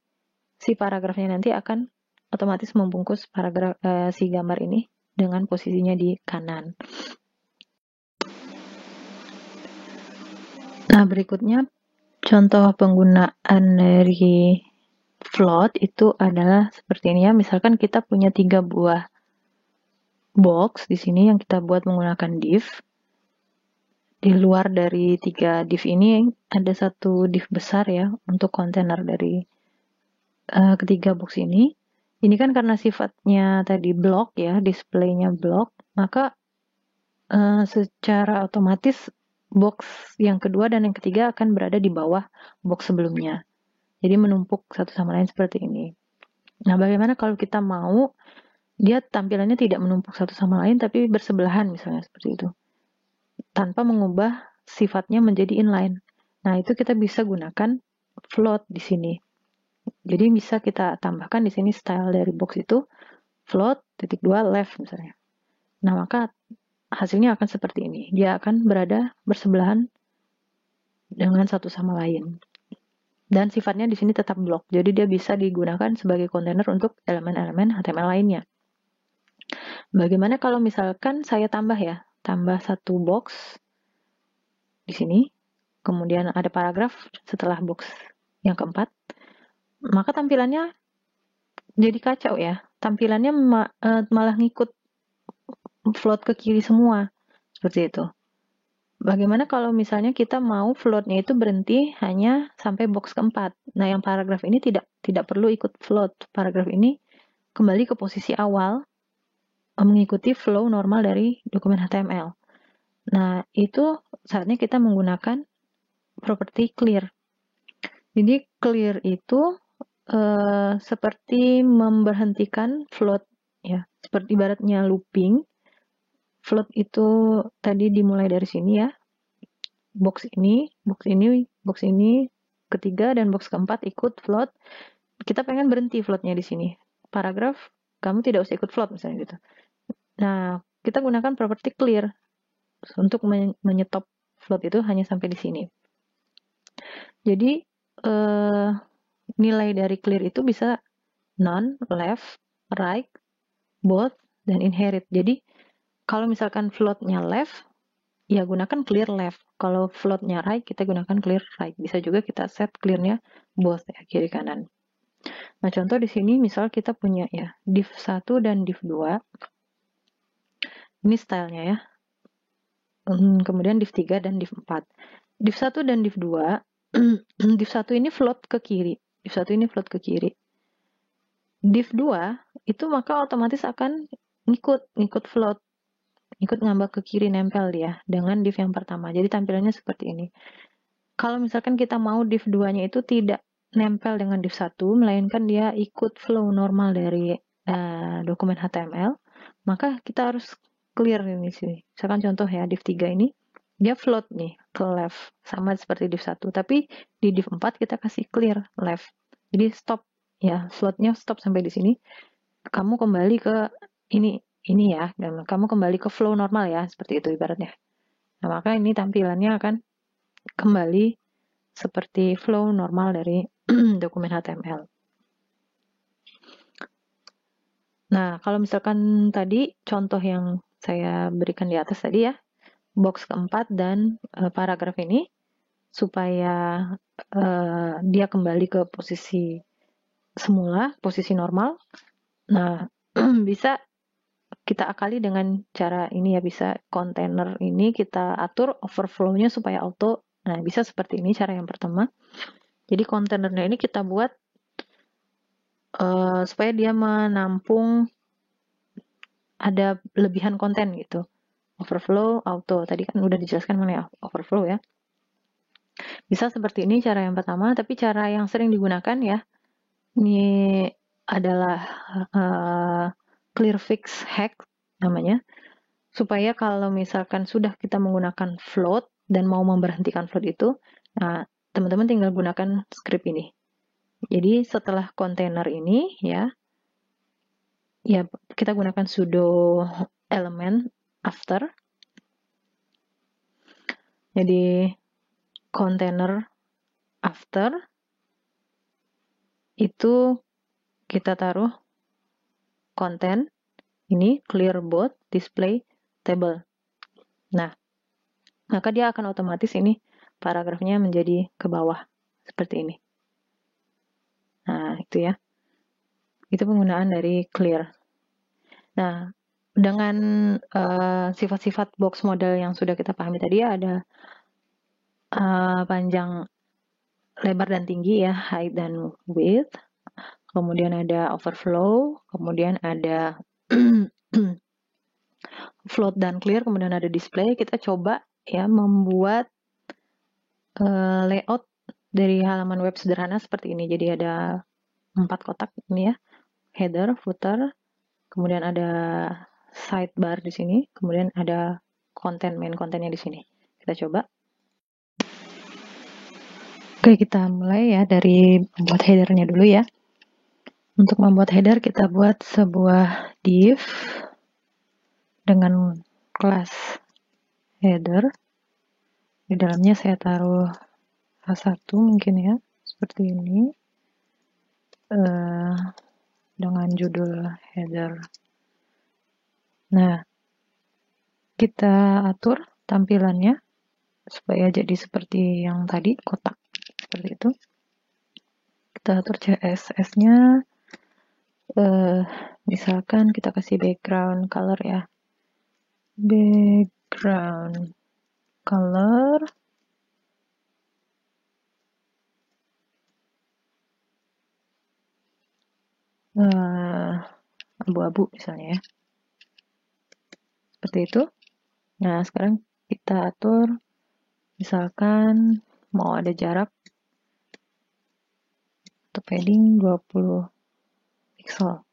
si paragrafnya nanti akan otomatis membungkus paragraf si gambar ini dengan posisinya di kanan. Nah, berikutnya contoh penggunaan dari float itu adalah seperti ini ya. Misalkan kita punya 3 buah box di sini yang kita buat menggunakan div. Di luar dari 3 div ini ada satu div besar ya untuk kontainer dari ketiga box ini. Ini kan karena sifatnya tadi blok ya, displaynya blok, maka secara otomatis box yang kedua dan yang ketiga akan berada di bawah box sebelumnya. Jadi menumpuk satu sama lain seperti ini. Nah, bagaimana kalau kita mau dia tampilannya tidak menumpuk satu sama lain tapi bersebelahan misalnya seperti itu, tanpa mengubah sifatnya menjadi inline. Nah, itu kita bisa gunakan float di sini. Jadi bisa kita tambahkan di sini style dari box itu float titik 2 left misalnya. Nah, maka hasilnya akan seperti ini. Dia akan berada bersebelahan dengan satu sama lain. Dan sifatnya di sini tetap blok. Jadi dia bisa digunakan sebagai kontainer untuk elemen-elemen HTML lainnya. Bagaimana kalau misalkan saya tambah ya, tambah satu box di sini, kemudian ada paragraf setelah box yang keempat, maka tampilannya jadi kacau ya. Tampilannya malah ngikut float ke kiri semua, seperti itu. Bagaimana kalau misalnya kita mau floatnya itu berhenti hanya sampai box keempat. Nah, yang paragraf ini tidak perlu ikut float. Paragraf ini kembali ke posisi awal, mengikuti flow normal dari dokumen HTML. Nah, itu saatnya kita menggunakan properti clear. Jadi clear itu seperti memberhentikan float ya, seperti ibaratnya looping. Float itu tadi dimulai dari sini ya, box ini, ketiga dan box keempat ikut float. Kita pengen berhenti floatnya di sini. Paragraf kamu tidak usah ikut float misalnya gitu. Nah, kita gunakan properti clear. untuk menyetop float itu hanya sampai di sini. Jadi nilai dari clear itu bisa none, left, right, both, dan inherit. Jadi kalau misalkan floatnya left, ya gunakan clear left. Kalau floatnya right, kita gunakan clear right. Bisa juga kita set clearnya both ya, kiri kanan. Nah, contoh di sini misal kita punya ya div 1 dan div 2. Ini stylenya ya. Kemudian div 3 dan div 4. Div 1 dan div 2, div 1 ini float ke kiri. Div 1 ini float ke kiri. Div 2 itu maka otomatis akan ngikut float. Ikut ngambak ke kiri, nempel dia dengan div yang pertama. Jadi tampilannya seperti ini. Kalau misalkan kita mau div 2-nya itu tidak nempel dengan div 1, melainkan dia ikut flow normal dari dokumen HTML, maka kita harus clear ini sini. Misalkan contoh ya, div 3 ini, dia float nih ke left, sama seperti div 1. Tapi di div 4 kita kasih clear left. Jadi stop, ya floatnya stop sampai di sini. Kamu kembali ke ini ya, dan kamu kembali ke flow normal ya, seperti itu ibaratnya. Nah, maka ini tampilannya akan kembali seperti flow normal dari dokumen HTML. Nah, kalau misalkan tadi contoh yang saya berikan di atas tadi ya, box keempat dan paragraf ini, supaya dia kembali ke posisi semula, posisi normal. Nah, bisa kita akali dengan cara ini ya, bisa kontainer ini kita atur overflow-nya supaya auto. Nah, bisa seperti ini cara yang pertama. Jadi kontainernya ini kita buat supaya dia menampung ada lebihan konten gitu. Overflow, auto. Tadi kan udah dijelaskan mengenai overflow ya. Bisa seperti ini cara yang pertama, tapi cara yang sering digunakan ya, ini adalah clear fix hack namanya. Supaya kalau misalkan sudah kita menggunakan float dan mau memberhentikan float itu, nah teman-teman tinggal gunakan script ini. Jadi setelah kontainer ini ya kita gunakan sudo element after. Jadi kontainer after itu kita taruh konten ini clear both display table. Nah, maka dia akan otomatis ini paragrafnya menjadi ke bawah seperti ini. Nah, itu ya. Itu penggunaan dari clear. Nah, dengan sifat-sifat box model yang sudah kita pahami tadi ada panjang, lebar dan tinggi ya, height dan width. Kemudian ada overflow, kemudian ada float dan clear, kemudian ada display. Kita coba ya membuat layout dari halaman web sederhana seperti ini. Jadi ada 4 kotak ini ya, header, footer, kemudian ada sidebar di sini, kemudian ada konten, main kontennya di sini. Kita coba. Oke, kita mulai ya dari membuat headernya dulu ya. Untuk membuat header kita buat sebuah div dengan kelas header. Di dalamnya saya taruh H1 mungkin ya, seperti ini. Dengan judul header. Nah, kita atur tampilannya supaya jadi seperti yang tadi, kotak seperti itu. Kita atur CSS-nya, misalkan kita kasih background color ya, background color abu-abu misalnya ya, seperti itu. Nah, sekarang kita atur, misalkan mau ada jarak atau padding 20 pixel.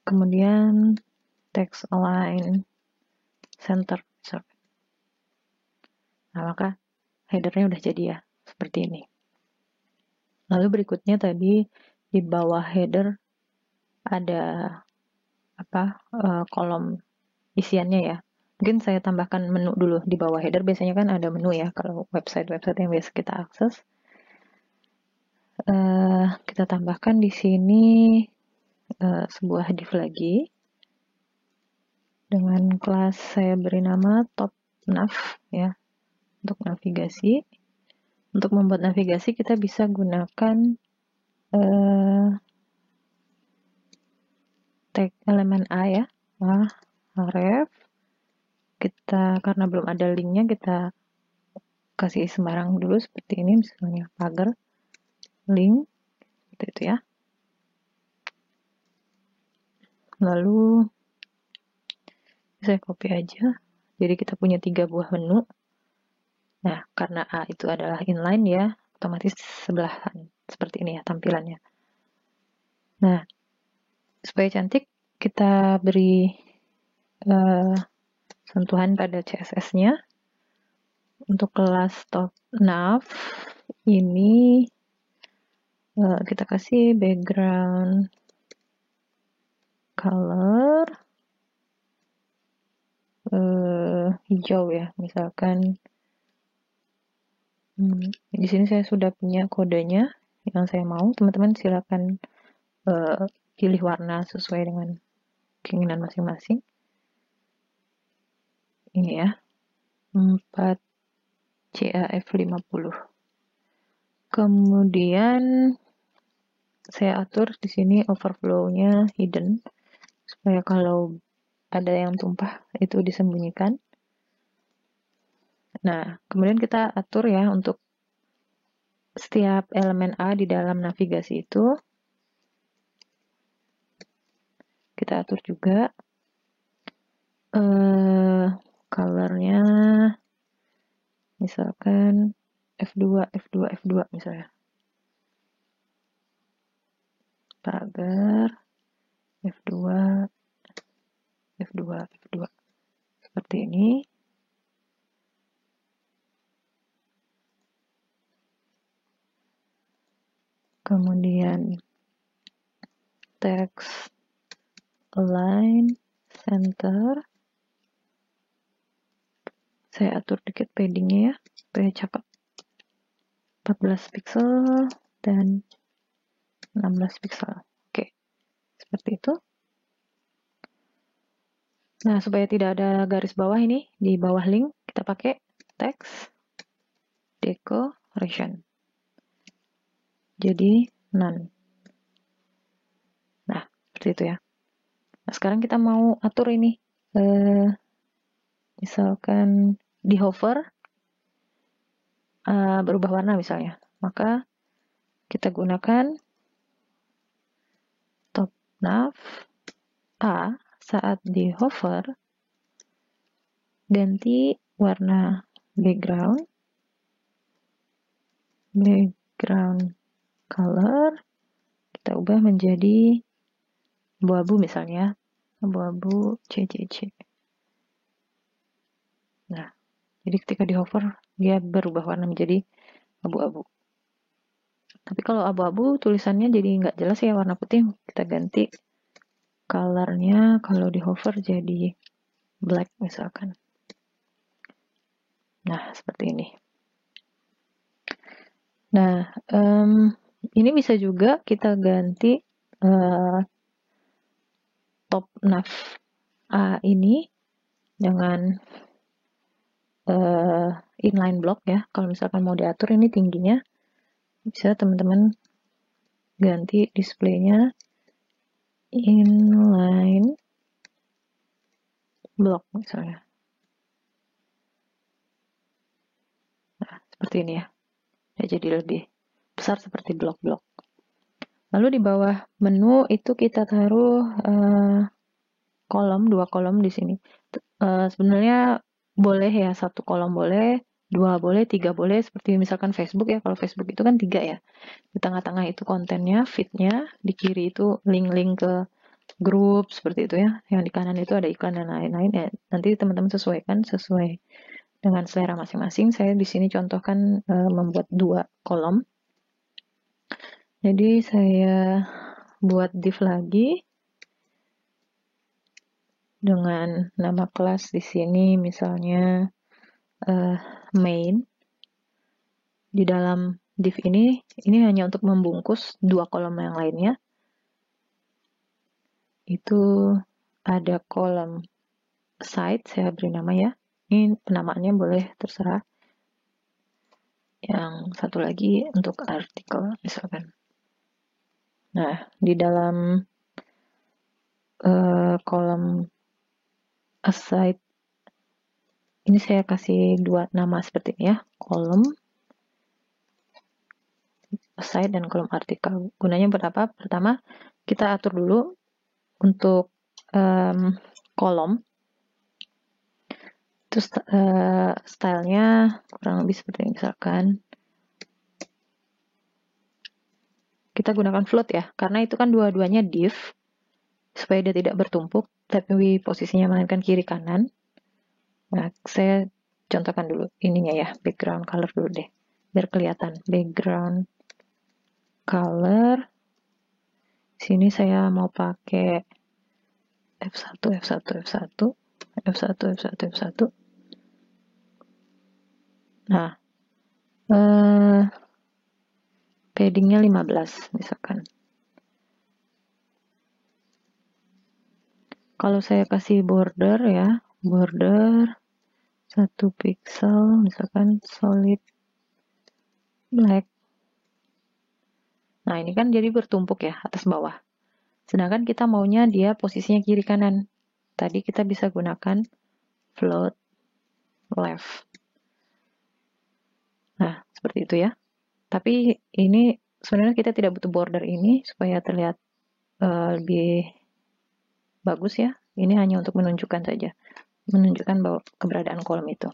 Kemudian text align center. Nah, maka headernya udah jadi ya, seperti ini. Lalu berikutnya tadi di bawah header ada kolom isiannya ya. Mungkin saya tambahkan menu dulu di bawah header, biasanya kan ada menu ya kalau website-website yang biasa kita akses. Kita tambahkan di sini sebuah div lagi dengan kelas saya beri nama top nav ya, untuk navigasi. Untuk membuat navigasi kita bisa gunakan tag elemen A ya, href. Kita karena belum ada linknya, kita kasih sembarang dulu seperti ini, misalnya pagar link itu ya. Lalu saya copy aja, jadi kita punya 3 buah menu. Nah, karena A itu adalah inline ya, otomatis sebelahan seperti ini ya tampilannya. Nah, supaya cantik kita beri sentuhan pada CSS-nya. Untuk kelas top nav ini kita kasih background color hijau ya, misalkan di sini saya sudah punya kodenya yang saya mau. Teman-teman silakan pilih warna sesuai dengan keinginan masing-masing. Ini ya, 4 CAF50. Kemudian saya atur di sini overflow-nya hidden supaya kalau ada yang tumpah itu disembunyikan. Nah, kemudian kita atur ya untuk setiap elemen A di dalam navigasi itu. Kita atur juga color-nya, misalkan F2, F2, F2 misalnya. Pagar F2, F2, F2. Seperti ini. Kemudian text align center. Saya atur dikit paddingnya ya, supaya cakep. 14 pixel dan 16 pixel. Oke, seperti itu. Nah, supaya tidak ada garis bawah ini, di bawah link kita pakai text decoration. Jadi none. Nah, seperti itu ya. Nah, sekarang kita mau atur ini. Misalkan di hover berubah warna misalnya. Maka kita gunakan top nav A saat di hover, ganti warna background color, kita ubah menjadi abu-abu misalnya, abu-abu CCC. Nah, jadi ketika di hover dia berubah warna menjadi abu-abu. Tapi kalau abu-abu tulisannya jadi nggak jelas ya, warna putih, kita ganti colornya kalau di hover jadi black misalkan. Nah, seperti ini. Nah, ini bisa juga kita ganti top nav A ini dengan inline block ya. Kalau misalkan mau diatur ini tingginya, bisa teman-teman ganti displaynya inline block misalnya. Nah, seperti ini ya. Ya, jadi lebih besar seperti blok-blok. Lalu di bawah menu itu kita taruh kolom, 2 kolom di sini. Sebenarnya boleh ya, 1 kolom boleh, 2 boleh, 3 boleh, seperti misalkan Facebook ya. Kalau Facebook itu kan 3 ya. Di tengah-tengah itu kontennya, feed-nya, di kiri itu link-link ke grup seperti itu ya. Yang di kanan itu ada iklan dan lain-lain ya. Nanti teman-teman sesuaikan sesuai dengan selera masing-masing. Saya di sini contohkan membuat 2 kolom. Jadi saya buat div lagi dengan nama kelas di sini misalnya main. Di dalam div ini hanya untuk membungkus dua kolom yang lainnya. Itu ada kolom site, saya beri nama ya. Ini penamaannya boleh terserah. Yang satu lagi untuk artikel misalkan. Nah, di dalam kolom aside ini saya kasih dua nama seperti ini ya, kolom aside dan kolom artikel. Gunanya buat apa? Pertama, kita atur dulu untuk kolom. Terus stylenya kurang lebih seperti ini, misalkan kita gunakan float ya, karena itu kan dua-duanya div, supaya dia tidak bertumpuk, tapi posisinya melainkan kiri kanan. Nah, saya contohkan dulu ininya ya, background color dulu deh, biar kelihatan. Background color, sini saya mau pakai F1, F1, F1, F1, F1, F1. Nah, paddingnya 15 misalkan. Kalau saya kasih border ya, border 1 pixel, misalkan solid black. Nah, ini kan jadi bertumpuk ya, atas bawah. Sedangkan kita maunya dia posisinya kiri kanan. Tadi kita bisa gunakan float left. Nah, seperti itu ya. Tapi ini sebenarnya kita tidak butuh border ini supaya terlihat lebih bagus ya. Ini hanya untuk menunjukkan saja. Menunjukkan bahwa keberadaan kolom itu.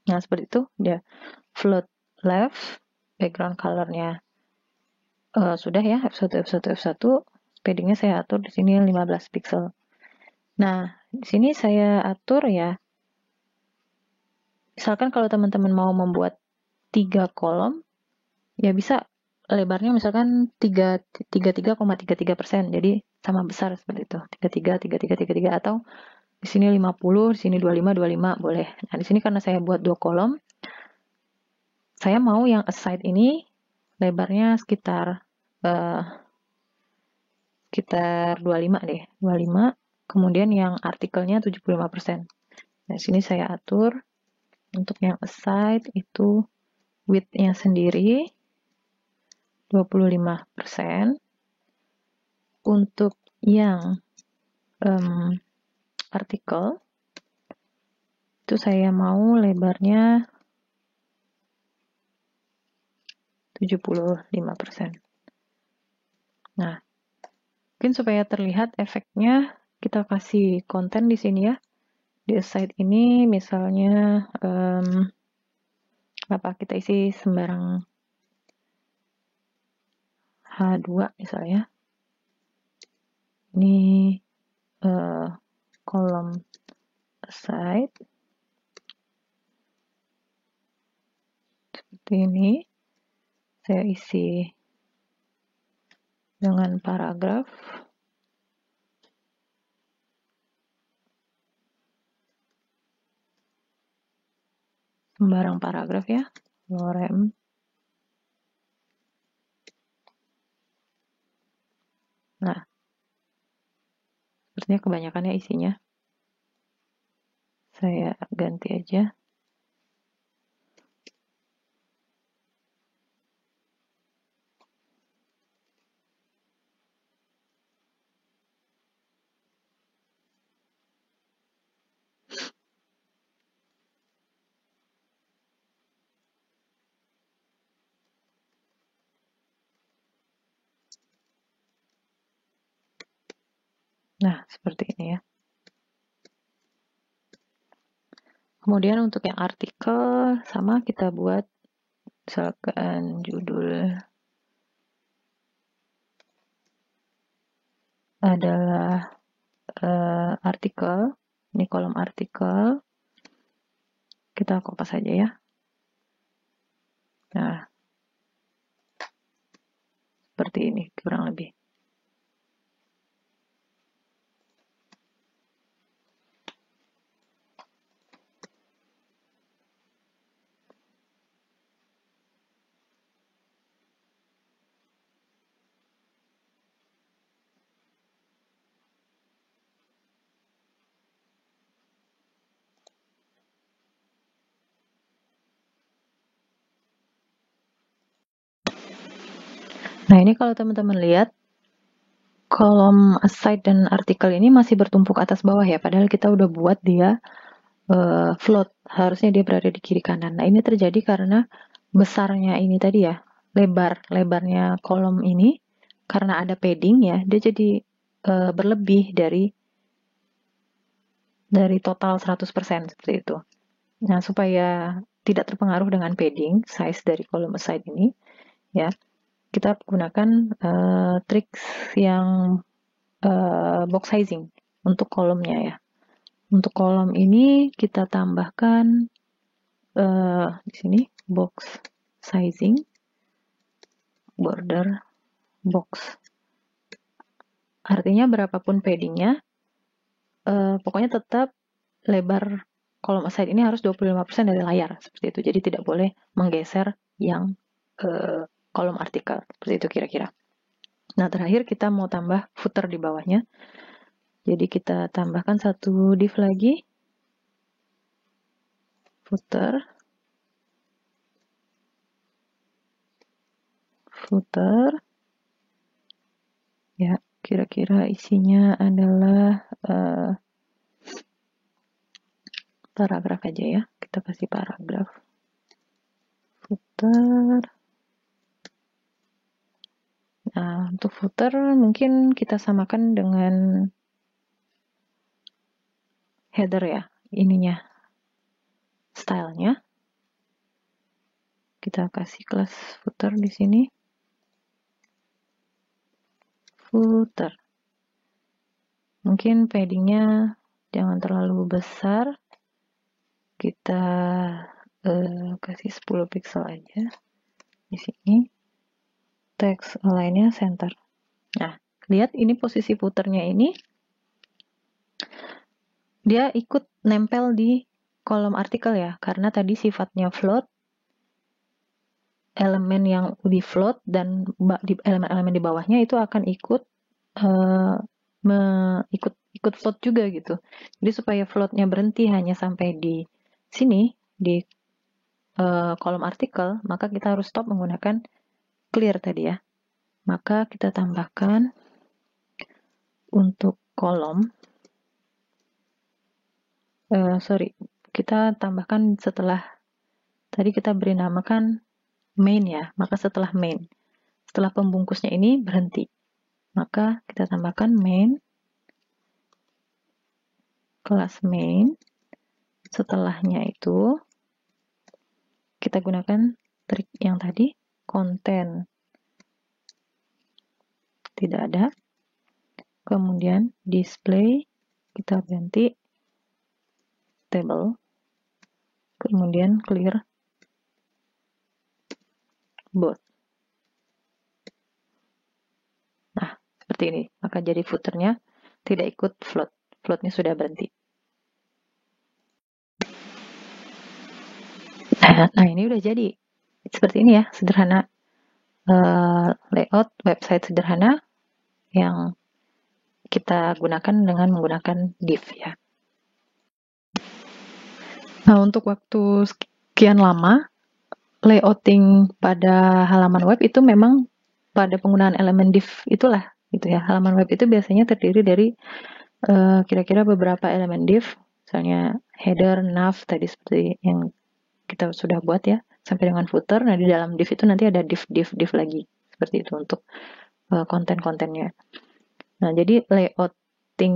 Nah, seperti itu dia float left, background colornya sudah ya, F1, F1, F1, paddingnya saya atur di sini 15 pixel. Nah, di sini saya atur ya, misalkan kalau teman-teman mau membuat 3 kolom, ya bisa lebarnya misalkan 33,33%, jadi sama besar seperti itu, 33, 33, 33, atau di sini 50, di sini 25, 25, boleh. Nah, di sini karena saya buat 2 kolom, saya mau yang aside ini lebarnya sekitar 25 deh, 25. Kemudian yang artikelnya 75%. Nah, sini saya atur untuk yang aside itu width-nya sendiri 25%. Untuk yang artikel itu saya mau lebarnya 75%. Nah, mungkin supaya terlihat efeknya kita kasih konten di sini ya. Di aside ini misalnya apa kita isi sembarang H2 misalnya. Ini kolom aside seperti ini. Saya isi dengan paragraf. Sembarang paragraf ya, lorem. Nah, sepertinya kebanyakannya isinya. Saya ganti aja. Nah, seperti ini ya. Kemudian untuk yang artikel, sama kita buat misalkan judul adalah artikel. Ini kolom artikel. Kita kopas saja ya. Nah, seperti ini kurang lebih. Nah, ini kalau teman-teman lihat, kolom aside dan artikel ini masih bertumpuk atas bawah ya, padahal kita udah buat dia float, harusnya dia berada di kiri kanan. Nah, ini terjadi karena besarnya ini tadi ya, lebarnya kolom ini, karena ada padding ya, dia jadi berlebih dari total 100% seperti itu. Nah, supaya tidak terpengaruh dengan padding, size dari kolom aside ini, ya, kita gunakan trik yang box sizing untuk kolomnya ya. Untuk kolom ini kita tambahkan di sini box sizing, border box. Artinya berapapun paddingnya, pokoknya tetap lebar kolom aside ini harus 25% dari layar, seperti itu. Jadi tidak boleh menggeser yang kolom artikel, seperti itu kira-kira. Nah, terakhir kita mau tambah footer di bawahnya. Jadi kita tambahkan satu div lagi, footer, ya, kira-kira isinya adalah paragraf aja ya, kita kasih paragraf, footer. Nah, untuk footer mungkin kita samakan dengan header ya, ininya, stylenya. Kita kasih kelas footer di sini. Footer. Mungkin paddingnya jangan terlalu besar. Kita kasih 10 pixel aja di sini. Text align-nya center. Nah, lihat ini posisi footernya ini, dia ikut nempel di kolom artikel ya, karena tadi sifatnya float, elemen yang di float dan elemen-elemen di bawahnya itu akan ikut ikut float juga gitu. Jadi supaya floatnya berhenti hanya sampai di sini, di kolom artikel, maka kita harus stop menggunakan clear tadi ya. Maka kita tambahkan untuk kolom, kita tambahkan setelah tadi kita beri namakan main ya, maka setelah main, setelah pembungkusnya ini berhenti, maka kita tambahkan main, kelas main. Setelahnya itu kita gunakan trik yang tadi, konten tidak ada, kemudian display kita ganti table, kemudian clear both. Nah, seperti ini, maka jadi footernya tidak ikut float, floatnya sudah berhenti. Nah, ini udah jadi seperti ini ya, sederhana, layout website sederhana yang kita gunakan dengan menggunakan div ya. Nah, untuk waktu sekian lama, layouting pada halaman web itu memang pada penggunaan elemen div itulah gitu ya. Halaman web itu biasanya terdiri dari kira-kira beberapa elemen div, misalnya header, nav tadi seperti yang kita sudah buat ya, sampai dengan footer. Nah, di dalam div itu nanti ada div lagi seperti itu untuk konten-kontennya. Nah, jadi layouting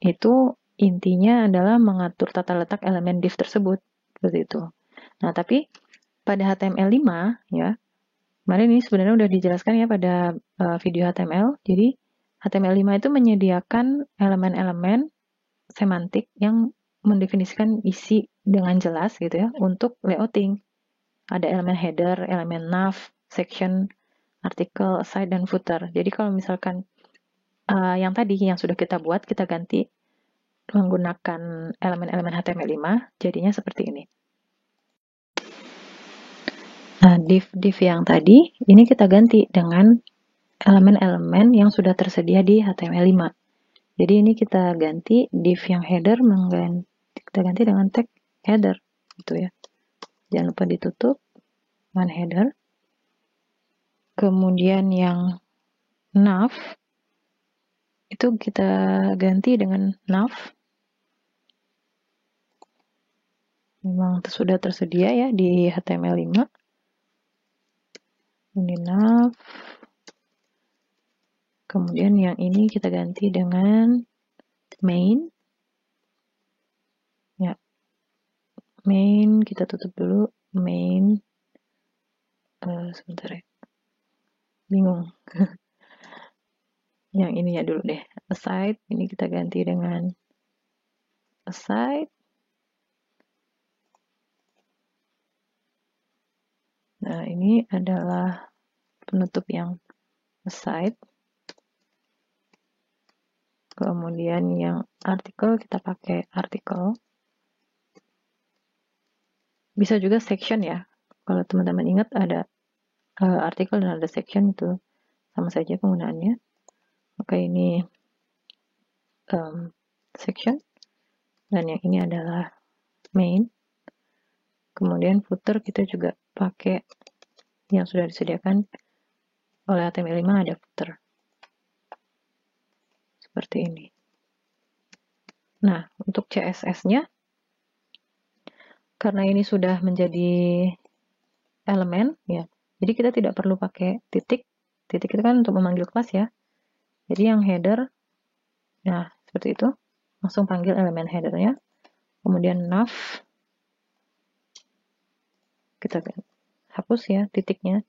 itu intinya adalah mengatur tata letak elemen div tersebut seperti itu. Nah, tapi pada HTML5 ya, kemarin ini sebenarnya udah dijelaskan ya pada video HTML. Jadi HTML5 itu menyediakan elemen-elemen semantik yang mendefinisikan isi dengan jelas gitu ya untuk layouting. Ada elemen header, elemen nav, section, artikel, aside, dan footer. Jadi kalau misalkan yang tadi yang sudah kita buat, kita ganti menggunakan elemen-elemen HTML5, jadinya seperti ini. Nah, div yang tadi, ini kita ganti dengan elemen-elemen yang sudah tersedia di HTML5. Jadi ini kita ganti div yang header, kita ganti dengan tag header, gitu ya. Jangan lupa ditutup dengan header. Kemudian yang nav itu kita ganti dengan nav. Memang sudah tersedia ya di HTML5. Ini nav. Kemudian yang ini kita ganti dengan main. Ya. Main, kita tutup dulu main. Sebentar ya. Bingung. Yang ini ya dulu deh. Aside, ini kita ganti dengan aside. Nah, ini adalah penutup yang aside. Kemudian yang artikel kita pakai artikel. Bisa juga section ya. Kalau teman-teman ingat ada artikel dan ada section, itu sama saja penggunaannya. Maka ini section. Dan yang ini adalah main. Kemudian footer kita juga pakai yang sudah disediakan oleh HTML5, ada footer. Seperti ini. Nah, untuk CSS-nya, karena ini sudah menjadi elemen, ya, jadi kita tidak perlu pakai titik. Titik itu kan untuk memanggil kelas ya. Jadi yang header, nah seperti itu, langsung panggil elemen headernya. Kemudian nav, kita hapus ya titiknya.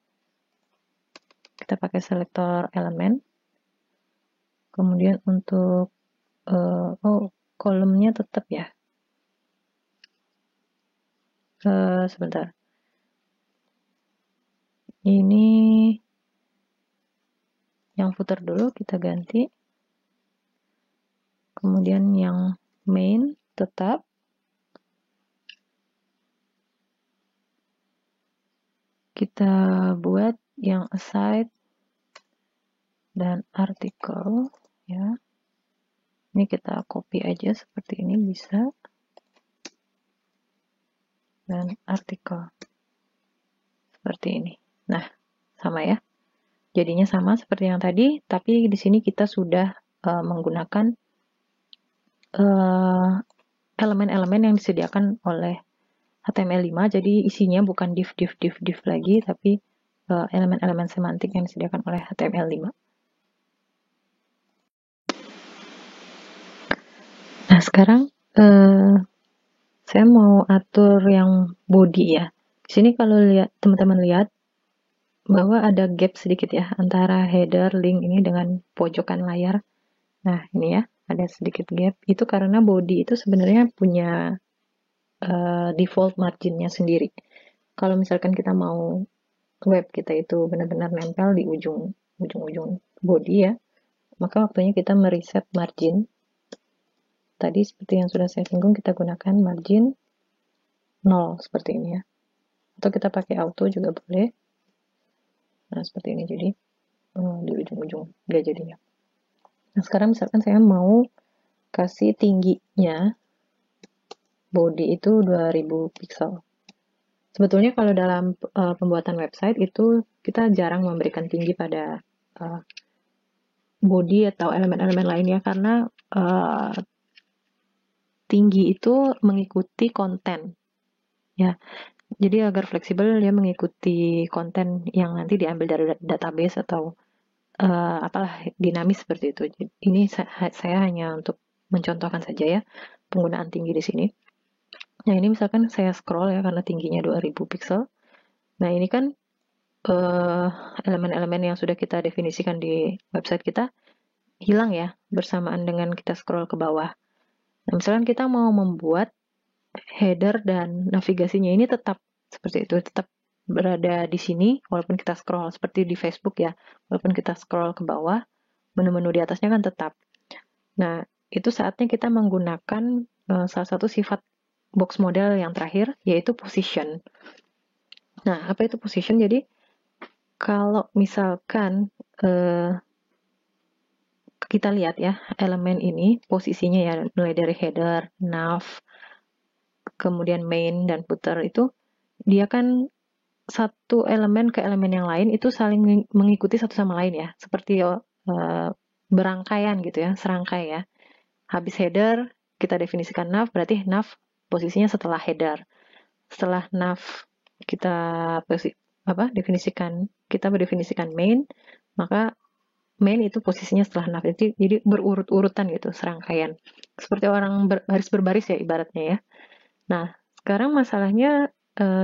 Kita pakai selektor elemen. Kemudian untuk kolomnya tetap ya. Sebentar. Ini yang footer dulu kita ganti. Kemudian yang main tetap. Kita buat yang aside dan artikel ya. Ini kita copy aja seperti ini bisa. Dan artikel. Seperti ini. Nah, sama ya. Jadinya sama seperti yang tadi, tapi di sini kita sudah menggunakan elemen-elemen yang disediakan oleh HTML5, jadi isinya bukan div lagi, tapi elemen-elemen semantik yang disediakan oleh HTML5. Nah, sekarang saya mau atur yang body ya. Di sini kalau teman-teman lihat bahwa ada gap sedikit ya antara header link ini dengan pojokan layar. Nah, ini ya, ada sedikit gap. Itu karena body itu sebenarnya punya default marginnya sendiri. Kalau misalkan kita mau web kita itu benar-benar nempel di ujung body ya, maka waktunya kita mereset margin. Tadi seperti yang sudah saya singgung, kita gunakan margin 0 seperti ini ya. Atau kita pakai auto juga boleh. Nah, seperti ini, jadi di ujung-ujung dia jadinya. Nah, sekarang misalkan saya mau kasih tingginya body itu 2000 pixel. Sebetulnya kalau dalam pembuatan website itu kita jarang memberikan tinggi pada body atau elemen-elemen lainnya, karena tinggi itu mengikuti konten ya. Jadi agar fleksibel, dia mengikuti konten yang nanti diambil dari database atau apalah, dinamis seperti itu. Ini saya hanya untuk mencontohkan saja ya penggunaan tinggi di sini. Nah, ini misalkan saya scroll ya, karena tingginya 2000 pixel. Nah, ini kan elemen-elemen yang sudah kita definisikan di website kita hilang ya bersamaan dengan kita scroll ke bawah. Nah, misalkan kita mau membuat header dan navigasinya ini tetap seperti itu, tetap berada di sini walaupun kita scroll seperti di Facebook ya, walaupun kita scroll ke bawah, menu-menu di atasnya kan tetap. Nah, itu saatnya kita menggunakan salah satu sifat box model yang terakhir, yaitu position. Nah, apa itu position? Jadi, kalau misalkan kita lihat ya, elemen ini posisinya ya, mulai dari header, nav, kemudian main, dan footer itu, dia kan satu elemen ke elemen yang lain itu saling mengikuti satu sama lain ya, seperti berangkaian gitu ya, serangkai ya. Habis header, kita definisikan nav, berarti nav posisinya setelah header. Setelah nav kita definisikan main, maka main itu posisinya setelah nav. Jadi berurut-urutan gitu, serangkaian. Seperti orang baris berbaris ya ibaratnya ya. Nah, sekarang masalahnya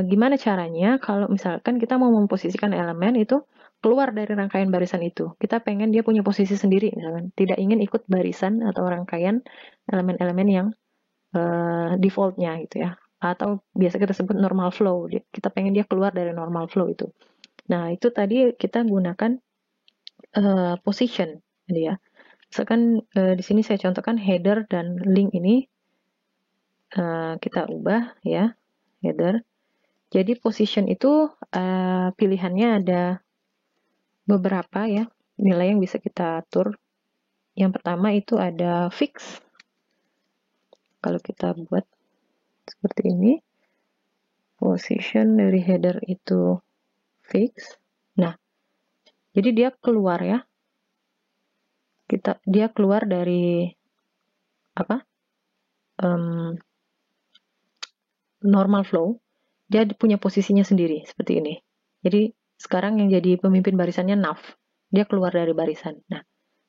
gimana caranya kalau misalkan kita mau memposisikan elemen itu keluar dari rangkaian barisan itu. Kita pengen dia punya posisi sendiri, misalkan. Tidak ingin ikut barisan atau rangkaian elemen-elemen yang defaultnya gitu ya. Atau biasa kita sebut normal flow. Kita pengen dia keluar dari normal flow itu. Nah, itu tadi kita gunakan position. Jadi ya. Misalkan di sini saya contohkan header dan link ini kita ubah ya, header. Jadi position itu pilihannya ada beberapa ya, nilai yang bisa kita atur. Yang pertama itu ada fix. Kalau kita buat seperti ini, position dari header itu fix. Nah, jadi dia keluar ya. Dia keluar dari normal flow. Dia punya posisinya sendiri seperti ini. Jadi sekarang yang jadi pemimpin barisannya nav. Dia keluar dari barisan. Nah,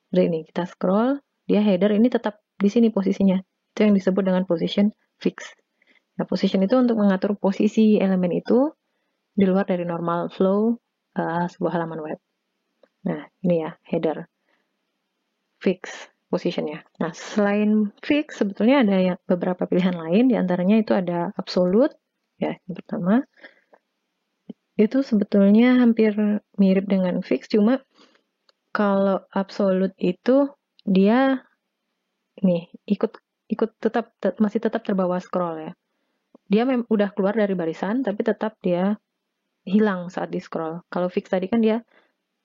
dari ini kita scroll, dia header ini tetap di sini posisinya. Itu yang disebut dengan position fix. Nah, position itu untuk mengatur posisi elemen itu di luar dari normal flow sebuah halaman web. Nah, ini ya header fix positionnya. Nah, selain fix sebetulnya ada beberapa pilihan lain. Di antaranya itu ada absolute, ya yang pertama. Itu sebetulnya hampir mirip dengan fix, cuma kalau absolute itu dia nih masih tetap terbawa scroll ya. Dia udah keluar dari barisan tapi tetap dia hilang saat di scroll. Kalau fix tadi kan dia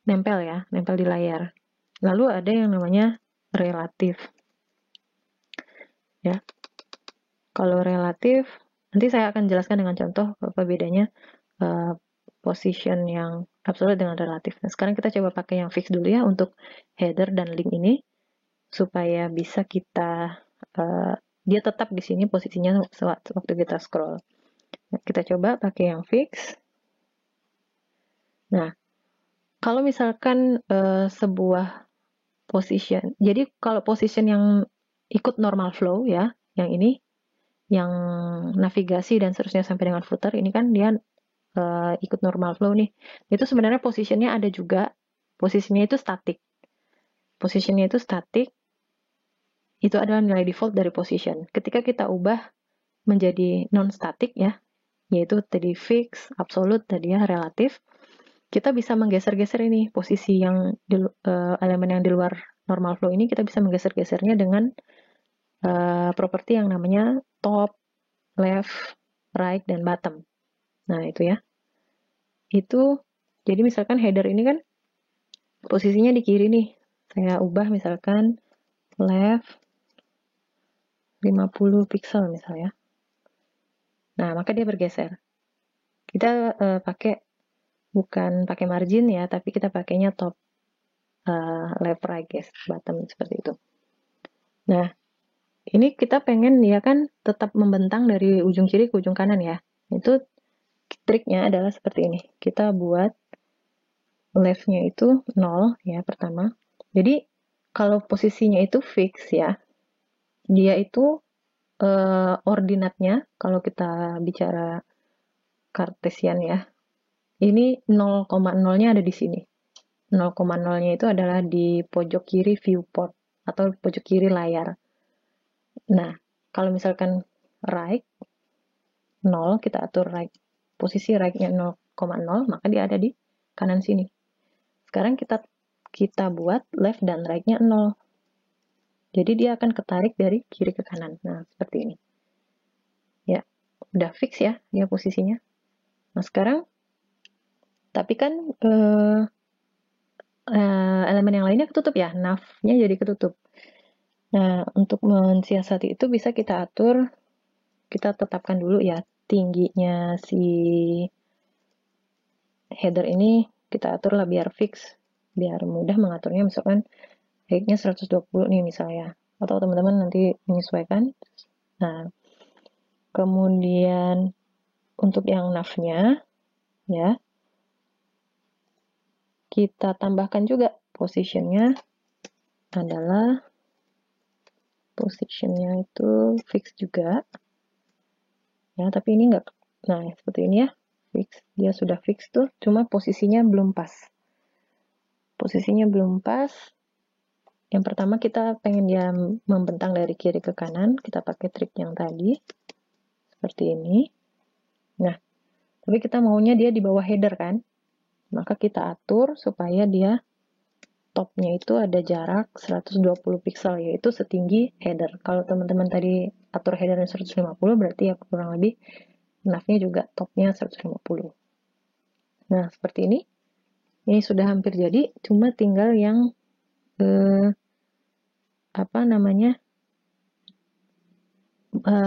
nempel di layar. Lalu ada yang namanya relatif. Ya. Kalau relatif nanti saya akan jelaskan dengan contoh apa bedanya position yang absolute dengan relatif. Nah, sekarang kita coba pakai yang fix dulu ya untuk header dan link ini supaya bisa kita dia tetap di sini posisinya waktu kita scroll. Nah, kita coba pakai yang fix. Nah, kalau misalkan sebuah position, jadi kalau position yang ikut normal flow ya, yang ini, yang navigasi dan seterusnya sampai dengan footer, ini kan dia ikut normal flow nih. Itu sebenarnya positionnya ada juga, posisinya itu static. Positionnya itu static, itu adalah nilai default dari position. Ketika kita ubah menjadi non-static ya, yaitu tadi fix, absolute, tadi ya relatif, kita bisa menggeser-geser ini posisi yang elemen yang di luar normal flow ini kita bisa menggeser-gesernya dengan properti yang namanya top, left, right, dan bottom. Nah itu ya. Itu jadi misalkan header ini kan posisinya di kiri nih. Saya ubah misalkan left 50 pixel misalnya. Nah, maka dia bergeser. Kita bukan pakai margin ya, tapi kita pakainya top, left, right, guys, bottom seperti itu. Nah, ini kita pengen dia kan tetap membentang dari ujung kiri ke ujung kanan ya. Itu triknya adalah seperti ini. Kita buat left-nya itu 0 ya pertama. Jadi kalau posisinya itu fix ya, dia itu ordinatnya kalau kita bicara Cartesian ya, ini 0,0-nya ada di sini. 0,0-nya itu adalah di pojok kiri viewport atau pojok kiri layar. Nah, kalau misalkan right 0, kita atur right, posisi right-nya 0,0, maka dia ada di kanan sini. Sekarang kita buat left dan right-nya 0. Jadi dia akan ketarik dari kiri ke kanan. Nah, seperti ini. Ya, udah fix ya dia posisinya. Nah, sekarang tapi kan elemen yang lainnya ketutup ya, nav-nya jadi ketutup. Nah, untuk mensiasati itu bisa kita atur, kita tetapkan dulu ya tingginya si header ini kita aturlah biar fix, biar mudah mengaturnya. Misalkan height-nya 120 nih misalnya, atau teman-teman nanti menyesuaikan. Nah, kemudian untuk yang nav-nya ya, kita tambahkan juga positionnya adalah positionnya itu fix juga ya, tapi ini enggak. Nah, seperti ini ya, fix, dia sudah fix tuh, cuma posisinya belum pas. Posisinya belum pas. Yang pertama kita pengen dia membentang dari kiri ke kanan, kita pakai trik yang tadi seperti ini. Nah, tapi kita maunya dia di bawah header kan, maka kita atur supaya dia topnya itu ada jarak 120 pixel, yaitu setinggi header. Kalau teman-teman tadi atur headernya 150, berarti ya kurang lebih navnya juga topnya 150. Nah, seperti ini. Ini sudah hampir jadi, cuma tinggal yang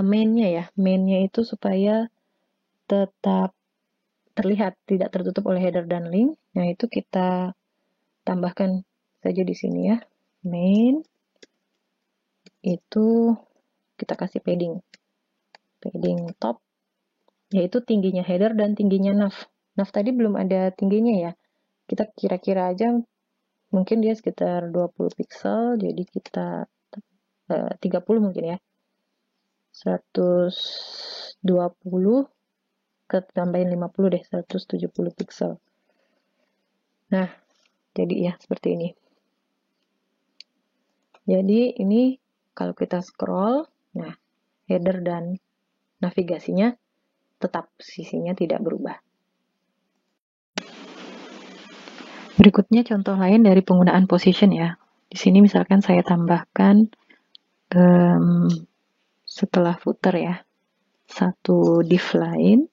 mainnya ya. Mainnya itu supaya tetap terlihat, tidak tertutup oleh header dan link. Nah, itu kita tambahkan saja di sini ya. Main itu kita kasih padding top, yaitu tingginya header dan tingginya nav. Nav tadi belum ada tingginya ya. Kita kira-kira aja mungkin dia sekitar 20 pixel, jadi kita 30 mungkin ya. 120 ke tambahin 50 deh, 170 pixel. Nah, jadi ya seperti ini. Jadi ini kalau kita scroll, nah header dan navigasinya tetap sisinya tidak berubah. Berikutnya contoh lain dari penggunaan position ya. Di sini misalkan saya tambahkan setelah footer ya, satu div lain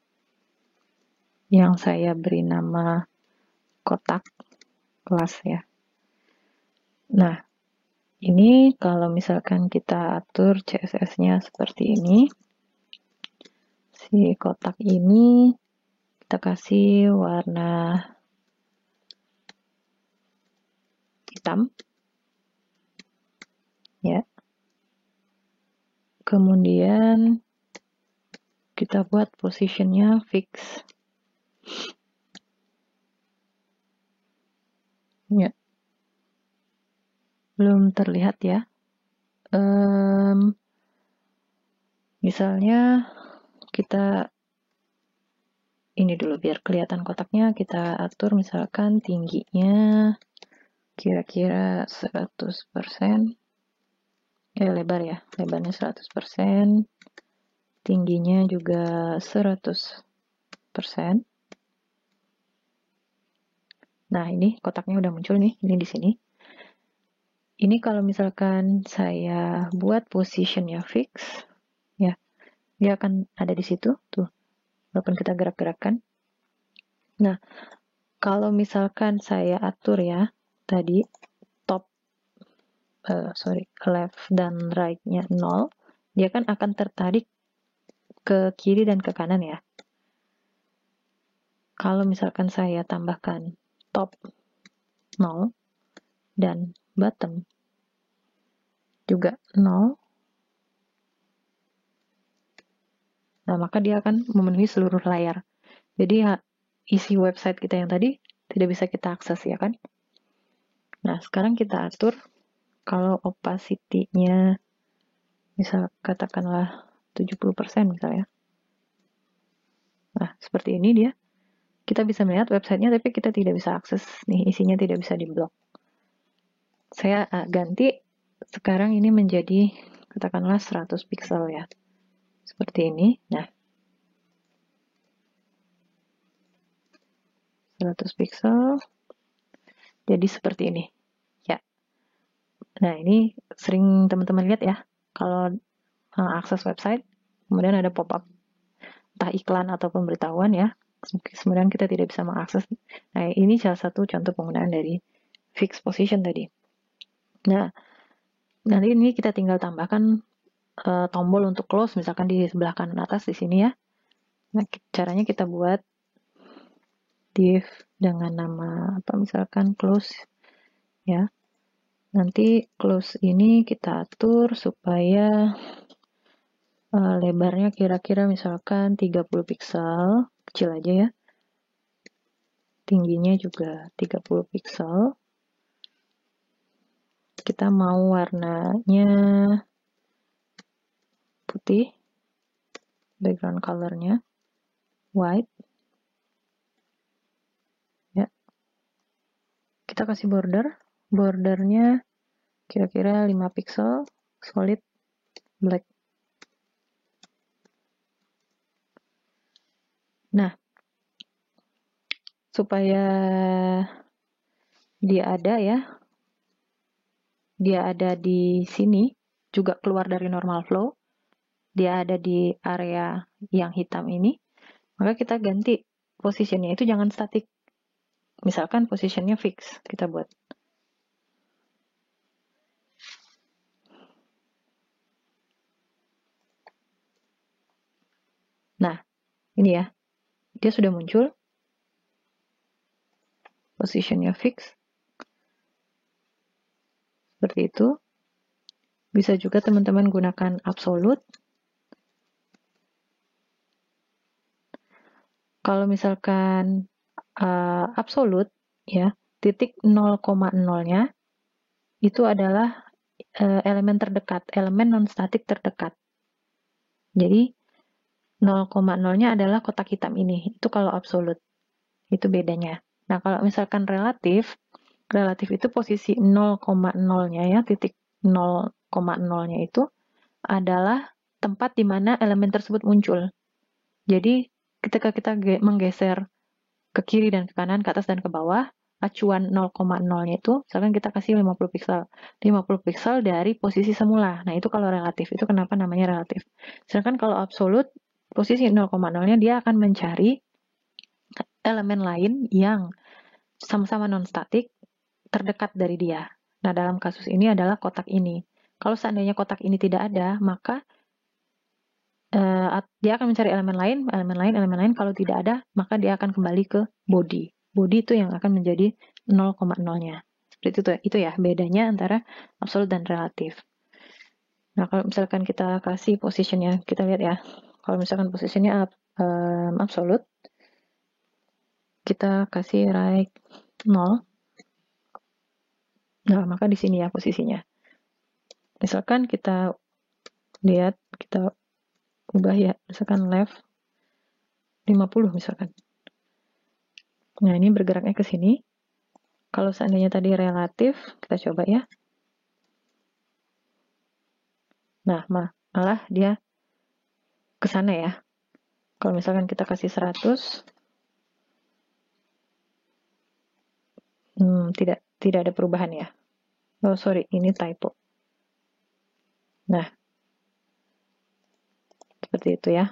yang saya beri nama kotak kelas ya. Nah, ini kalau misalkan kita atur CSS-nya seperti ini, si kotak ini kita kasih warna hitam ya. Kemudian kita buat positionnya fix ya. Belum terlihat ya. Misalnya kita ini dulu biar kelihatan kotaknya, kita atur misalkan tingginya kira-kira 100%, lebar ya, lebarnya 100%, tingginya juga 100%. Nah, ini kotaknya udah muncul nih, ini di sini. Ini kalau misalkan saya buat positionnya fix, ya, dia akan ada di situ, tuh, walaupun kita gerak-gerakkan. Nah, kalau misalkan saya atur ya, tadi top, left dan right-nya 0, dia kan akan tertarik ke kiri dan ke kanan ya. Kalau misalkan saya tambahkan top 0 dan bottom juga 0, nah maka dia akan memenuhi seluruh layar. Jadi ya, isi website kita yang tadi tidak bisa kita akses ya kan. Nah sekarang kita atur kalau opacity-nya misal katakanlah 70% misalnya. Nah seperti ini dia. Kita bisa melihat websitenya tapi kita tidak bisa akses nih, isinya tidak bisa diblok. Saya ganti sekarang ini menjadi katakanlah 100 pixel ya. Seperti ini. Nah, 100 pixel jadi seperti ini. Ya. Nah, ini sering teman-teman lihat ya. Kalau akses website, kemudian ada pop-up entah iklan atau pemberitahuan ya. Kemudian kita tidak bisa mengakses. Nah, ini salah satu contoh penggunaan dari fixed position tadi. Nah, nanti ini kita tinggal tambahkan tombol untuk close misalkan di sebelah kanan atas di sini ya. Nah, caranya kita buat div dengan nama apa misalkan close ya. Nanti close ini kita atur supaya lebarnya kira-kira misalkan 30 pixel, kecil aja ya. Tingginya juga 30 pixel. Kita mau warnanya putih, background colornya white. Ya. Kita kasih bordernya kira-kira 5 pixel, solid black. Nah, supaya dia ada di sini, juga keluar dari normal flow, dia ada di area yang hitam ini, maka kita ganti positionnya itu jangan static. Misalkan positionnya fix, kita buat. Nah, ini ya, dia sudah muncul. Positionnya fix. Seperti itu. Bisa juga teman-teman gunakan absolute. Kalau misalkan absolute, ya, titik 0,0-nya itu adalah elemen terdekat, elemen non-static terdekat. Jadi 0,0-nya adalah kotak hitam ini. Itu kalau absolute. Itu bedanya. Nah, kalau misalkan relatif itu posisi 0,0-nya ya, titik 0,0-nya itu adalah tempat di mana elemen tersebut muncul. Jadi, ketika kita menggeser ke kiri dan ke kanan, ke atas dan ke bawah, acuan 0,0-nya itu, misalkan kita kasih 50 pixel. 50 pixel dari posisi semula. Nah, itu kalau relatif. Itu kenapa namanya relatif. Sedangkan kalau absolute, posisi 0,0-nya dia akan mencari elemen lain yang sama-sama non-statik terdekat dari dia. Nah, dalam kasus ini adalah kotak ini. Kalau seandainya kotak ini tidak ada, maka dia akan mencari elemen lain. Kalau tidak ada, maka dia akan kembali ke body. Body itu yang akan menjadi 0,0-nya. Seperti itu ya, bedanya antara absolute dan relatif. Nah, kalau misalkan kita kasih positionnya, kita lihat ya. Kalau misalkan positionnya absolute, kita kasih right 0. Nah, maka di sini ya posisinya. Misalkan kita lihat, kita ubah ya, misalkan left 50 misalkan. Nah, ini bergeraknya ke sini. Kalau seandainya tadi relatif, kita coba ya. Nah, malah dia ke sana ya. Kalau misalkan kita kasih 100, tidak ada perubahan ya. Oh, sorry, ini typo. Nah, seperti itu ya.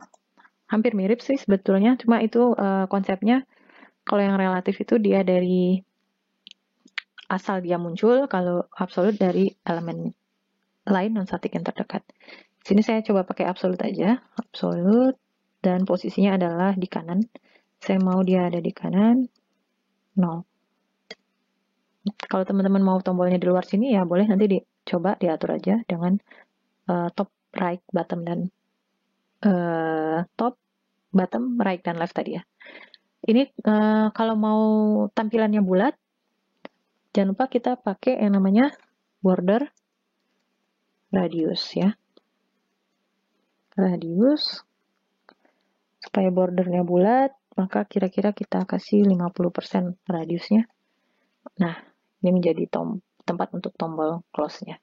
Hampir mirip sih sebetulnya, cuma itu konsepnya. Kalau yang relatif itu dia dari asal dia muncul, kalau absolut dari elemen lain non-statik yang terdekat. Di sini saya coba pakai absolut aja. Absolut, dan posisinya adalah di kanan. Saya mau dia ada di kanan, 0. Kalau teman-teman mau tombolnya di luar sini, ya boleh nanti dicoba diatur aja dengan top, right, bottom, dan top, bottom, right, dan left tadi ya. Ini kalau mau tampilannya bulat, jangan lupa kita pakai yang namanya border radius ya. Radius, supaya bordernya bulat, maka kira-kira kita kasih 50% radiusnya. Nah, ini menjadi tempat untuk tombol close-nya.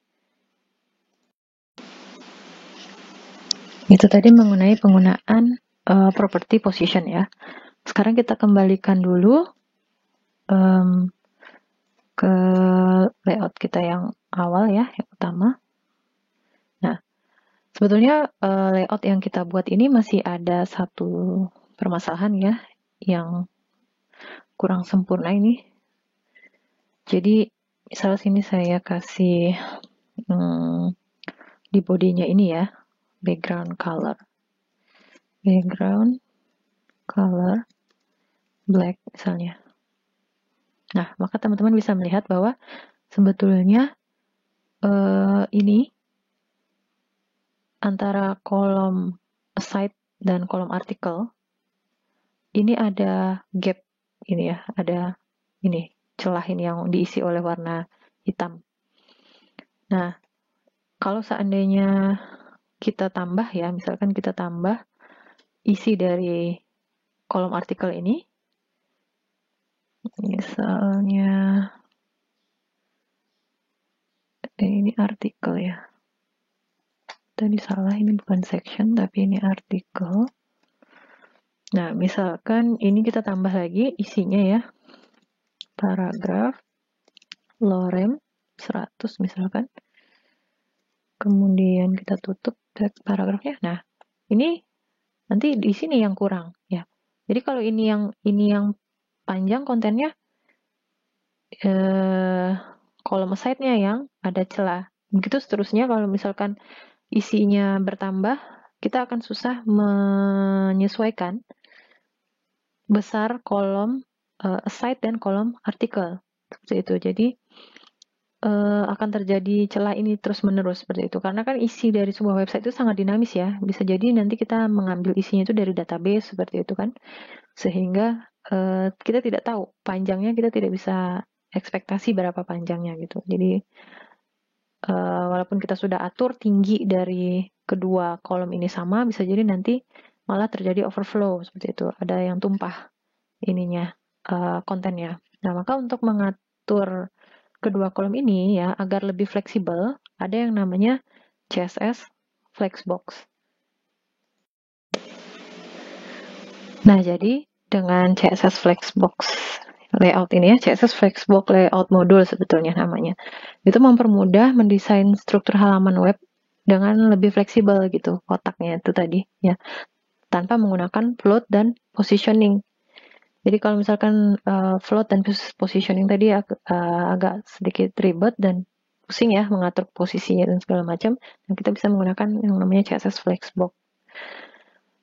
Itu tadi mengenai penggunaan property position ya. Sekarang kita kembalikan dulu ke layout kita yang awal ya, yang utama. Nah, sebetulnya layout yang kita buat ini masih ada satu permasalahan ya, yang kurang sempurna ini. Jadi, misal sini saya kasih di bodinya ini ya, background color. black misalnya. Nah, maka teman-teman bisa melihat bahwa sebetulnya ini antara kolom aside dan kolom artikel ini ada gap ini ya, ada ini celah ini yang diisi oleh warna hitam. Nah, kalau seandainya kita tambah ya, misalkan kita tambah isi dari kolom artikel ini, misalnya ini artikel ya. Tadi salah, ini bukan section, tapi ini artikel. Nah, misalkan ini kita tambah lagi isinya ya, paragraf, lorem 100 misalkan. Kemudian kita tutup paragrafnya. Nah, ini nanti di sini yang kurang ya. Jadi kalau ini yang panjang kontennya, kolom aside-nya yang ada celah. Begitu seterusnya kalau misalkan isinya bertambah, kita akan susah menyesuaikan besar kolom aside dan kolom artikel. Seperti itu. Jadi akan terjadi celah ini terus-menerus seperti itu. Karena kan isi dari sebuah website itu sangat dinamis ya. Bisa jadi nanti kita mengambil isinya itu dari database seperti itu kan. Sehingga kita tidak tahu panjangnya, kita tidak bisa ekspektasi berapa panjangnya gitu. Jadi walaupun kita sudah atur tinggi dari kedua kolom ini sama, bisa jadi nanti malah terjadi overflow seperti itu. Ada yang tumpah ininya kontennya. Nah, maka untuk mengatur kedua kolom ini ya agar lebih fleksibel, ada yang namanya CSS Flexbox. Nah, jadi dengan CSS Flexbox layout ini ya, CSS Flexbox layout modul sebetulnya namanya. Itu mempermudah mendesain struktur halaman web dengan lebih fleksibel gitu, kotaknya itu tadi ya, tanpa menggunakan float dan positioning. Jadi kalau misalkan float dan positioning tadi agak sedikit ribet dan pusing ya mengatur posisinya dan segala macam, dan kita bisa menggunakan yang namanya CSS Flexbox.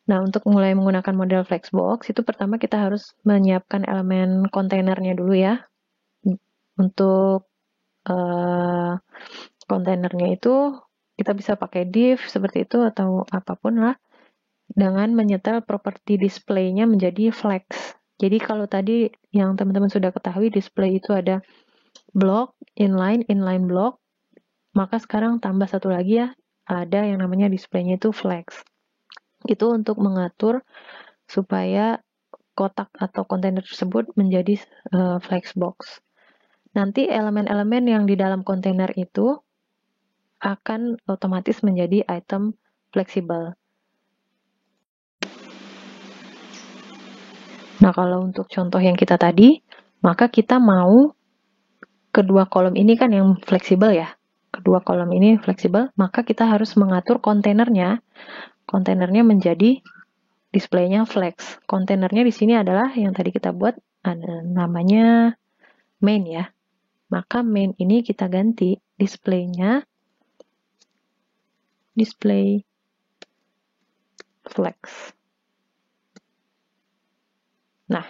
Nah, untuk mulai menggunakan model Flexbox, itu pertama kita harus menyiapkan elemen kontainernya dulu ya. Untuk kontainernya itu kita bisa pakai div seperti itu atau apapun lah, dengan menyetel properti display-nya menjadi flex. Jadi kalau tadi yang teman-teman sudah ketahui display itu ada block, inline block, maka sekarang tambah satu lagi ya, ada yang namanya display-nya itu flex. Itu untuk mengatur supaya kotak atau kontainer tersebut menjadi flexbox. Nanti elemen-elemen yang di dalam kontainer itu akan otomatis menjadi item fleksibel. Nah, kalau untuk contoh yang kita tadi, maka kita mau kedua kolom ini kan yang fleksibel ya. Kedua kolom ini fleksibel, maka kita harus mengatur kontainernya. Kontainernya menjadi displaynya flex. Kontainernya di sini adalah yang tadi kita buat, namanya main ya. Maka main ini kita ganti displaynya display flex. Nah,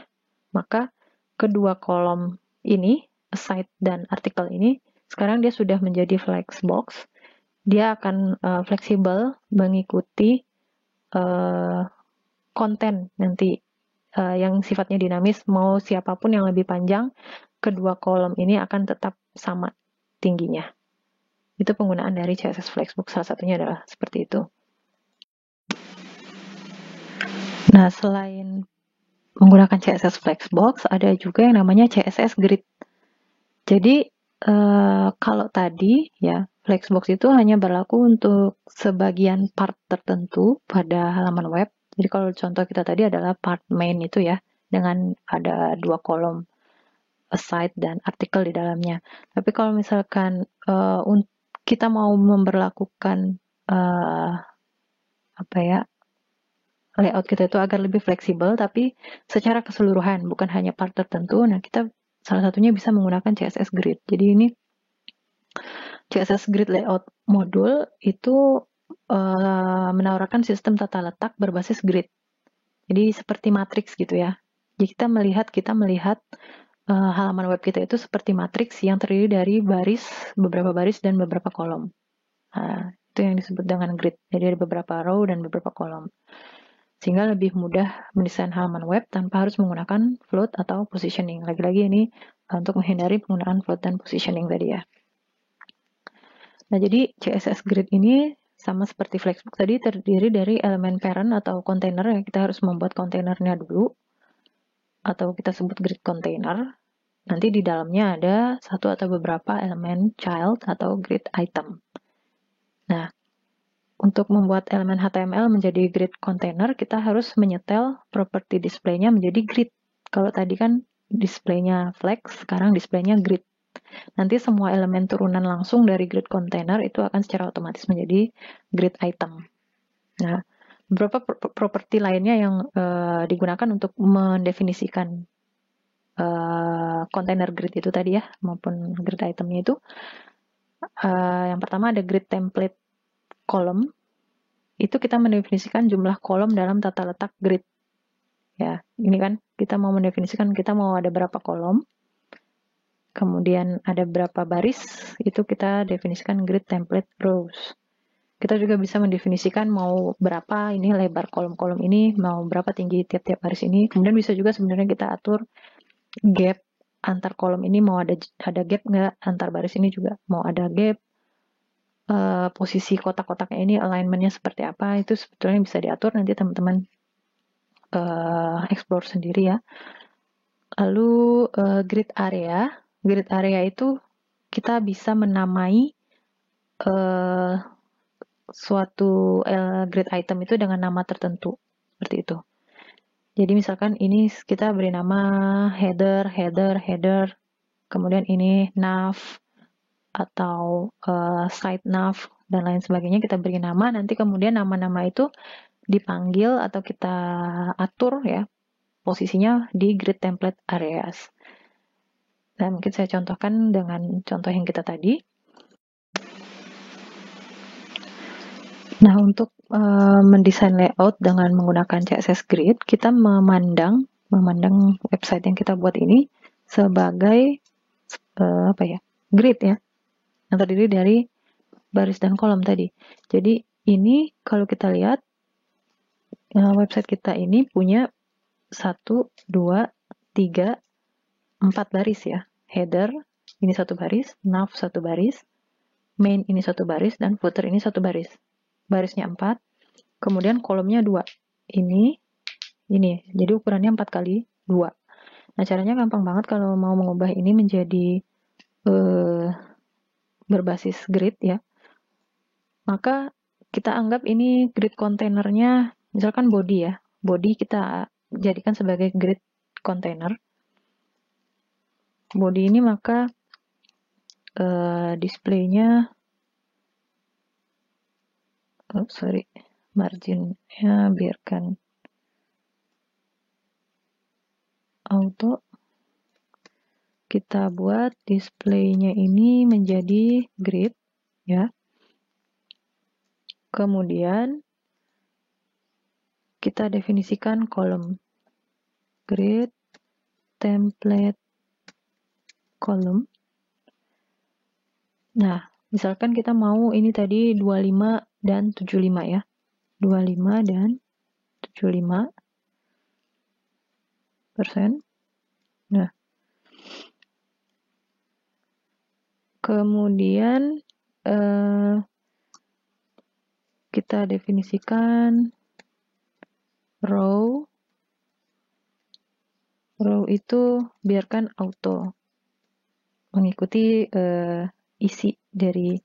maka kedua kolom ini, aside dan artikel ini, sekarang dia sudah menjadi flexbox. Dia akan fleksibel mengikuti konten nanti yang sifatnya dinamis, mau siapapun yang lebih panjang, kedua kolom ini akan tetap sama tingginya. Itu penggunaan dari CSS Flexbox, salah satunya adalah seperti itu. Nah, selain menggunakan CSS Flexbox, ada juga yang namanya CSS Grid. Jadi, kalau tadi ya, Flexbox itu hanya berlaku untuk sebagian part tertentu pada halaman web. Jadi kalau contoh kita tadi adalah part main itu ya, dengan ada dua kolom aside dan artikel di dalamnya. Tapi kalau misalkan kita mau memberlakukan layout kita itu agar lebih fleksibel, tapi secara keseluruhan, bukan hanya part tertentu. Nah, kita salah satunya bisa menggunakan CSS Grid. Jadi ini CSS Grid Layout Modul itu menawarkan sistem tata letak berbasis grid. Jadi seperti matriks gitu ya. Jadi kita melihat halaman web kita itu seperti matriks yang terdiri dari beberapa baris dan beberapa kolom. Nah, itu yang disebut dengan grid. Jadi ada beberapa row dan beberapa kolom. Sehingga lebih mudah mendesain halaman web tanpa harus menggunakan float atau positioning. Lagi-lagi ini untuk menghindari penggunaan float dan positioning tadi ya. Nah, jadi CSS grid ini sama seperti Flexbook tadi terdiri dari elemen parent atau container ya. Kita harus membuat kontainernya dulu, atau kita sebut grid container. Nanti di dalamnya ada satu atau beberapa elemen child atau grid item. Nah, untuk membuat elemen HTML menjadi grid container, kita harus menyetel properti display-nya menjadi grid. Kalau tadi kan display-nya flex, sekarang display-nya grid. Nanti semua elemen turunan langsung dari grid container itu akan secara otomatis menjadi grid item. Nah, beberapa properti lainnya yang digunakan untuk mendefinisikan container grid itu tadi ya, maupun grid itemnya itu. Yang pertama ada grid template column. Itu kita mendefinisikan jumlah kolom dalam tata letak grid. Ya, ini kan kita mau mendefinisikan kita mau ada berapa kolom. Kemudian ada berapa baris, itu kita definisikan grid template rows. Kita juga bisa mendefinisikan mau berapa ini lebar kolom-kolom ini, mau berapa tinggi tiap-tiap baris ini. Kemudian bisa juga sebenarnya kita atur gap antar kolom ini, mau ada gap nggak, antar baris ini juga mau ada gap, posisi kotak-kotaknya ini alignment-nya seperti apa, itu sebetulnya bisa diatur, nanti teman-teman explore sendiri ya. Lalu grid area itu kita bisa menamai suatu grid item itu dengan nama tertentu, seperti itu. Jadi misalkan ini kita beri nama header, kemudian ini nav atau site nav dan lain sebagainya, kita beri nama, nanti kemudian nama-nama itu dipanggil atau kita atur ya posisinya di grid template areas. Dan mungkin saya contohkan dengan contoh yang kita tadi. Nah, untuk mendesain layout dengan menggunakan CSS Grid, kita memandang website yang kita buat ini sebagai grid ya, yang terdiri dari baris dan kolom tadi. Jadi ini kalau kita lihat website kita ini punya 1, 2, 3, 4 baris ya. Header ini 1 baris, nav 1 baris, main ini 1 baris, dan footer ini 1 baris. Barisnya 4, kemudian kolomnya 2. Ini. Jadi ukurannya 4 kali 2. Nah, caranya gampang banget kalau mau mengubah ini menjadi berbasis grid ya. Maka kita anggap ini grid kontainernya, misalkan body ya. Body kita jadikan sebagai grid container. Body ini maka displaynya, marginnya biarkan auto. Kita buat displaynya ini menjadi grid ya. Kemudian kita definisikan kolom grid template column. Nah, misalkan kita mau ini tadi 25 dan 75 ya. 25 dan 75%. Nah, kemudian kita definisikan row itu biarkan auto mengikuti isi dari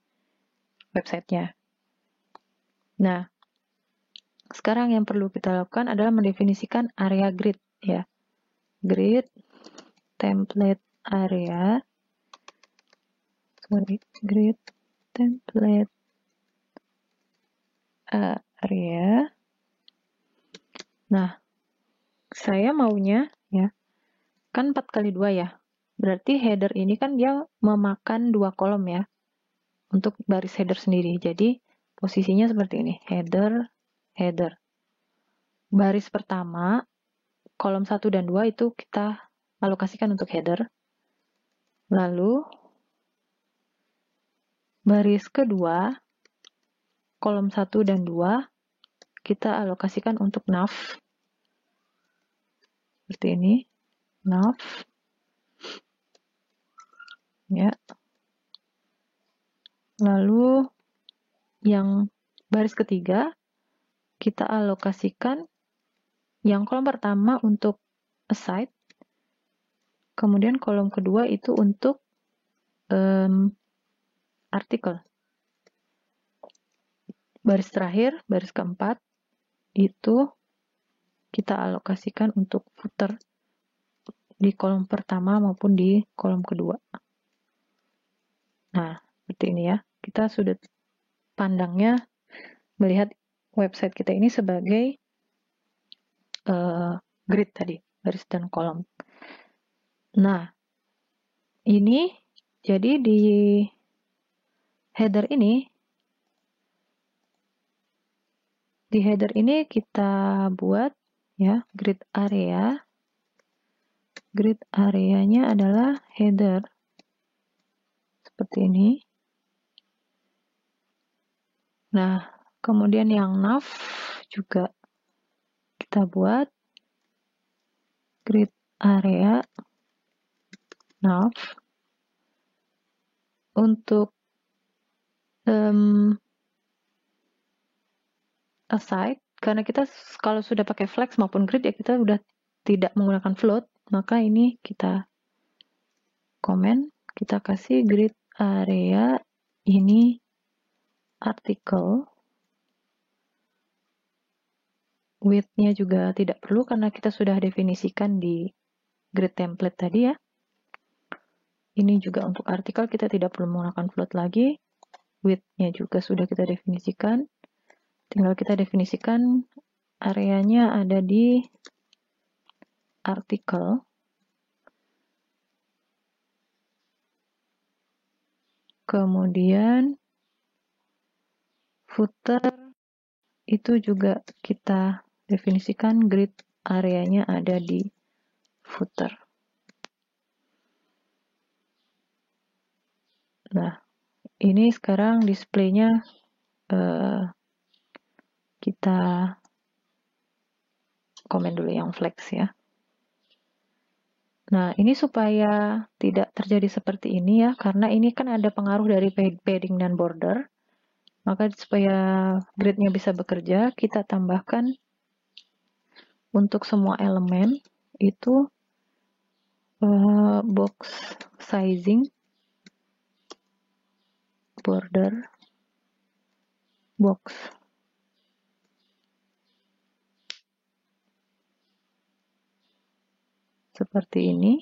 websitenya. Nah, sekarang yang perlu kita lakukan adalah mendefinisikan area grid ya. Grid template area, grid template area. Nah, saya maunya ya, kan 4 kali 2 ya. Berarti header ini kan dia memakan 2 kolom ya, untuk baris header sendiri. Jadi posisinya seperti ini, header. Baris pertama kolom 1 dan 2 itu kita alokasikan untuk header. Lalu baris kedua, kolom 1 dan 2 kita alokasikan untuk nav. Seperti ini, nav. Ya. Lalu yang baris ketiga kita alokasikan yang kolom pertama untuk aside, kemudian kolom kedua itu untuk artikel. Baris terakhir, baris keempat, itu kita alokasikan untuk footer di kolom pertama maupun di kolom kedua. Nah, seperti ini ya. Kita sudut pandangnya melihat website kita ini sebagai grid tadi, baris dan kolom. Nah, ini jadi di header ini kita buat ya grid area. Grid areanya adalah header seperti ini. Nah, kemudian yang nav juga kita buat grid area nav. Untuk aside, karena kita kalau sudah pakai flex maupun grid ya kita udah tidak menggunakan float, maka ini kita komen, kita kasih grid area ini artikel. Width-nya juga tidak perlu karena kita sudah definisikan di grid template tadi ya. Ini juga untuk artikel kita tidak perlu menggunakan float lagi. Width-nya juga sudah kita definisikan. Tinggal kita definisikan areanya ada di artikel. Kemudian footer itu juga kita definisikan grid areanya ada di footer. Nah, ini sekarang displaynya kita komen dulu yang flex ya. Nah, ini supaya tidak terjadi seperti ini ya, karena ini kan ada pengaruh dari padding dan border. Maka supaya gridnya bisa bekerja, kita tambahkan untuk semua elemen itu box sizing, border, box. Seperti ini.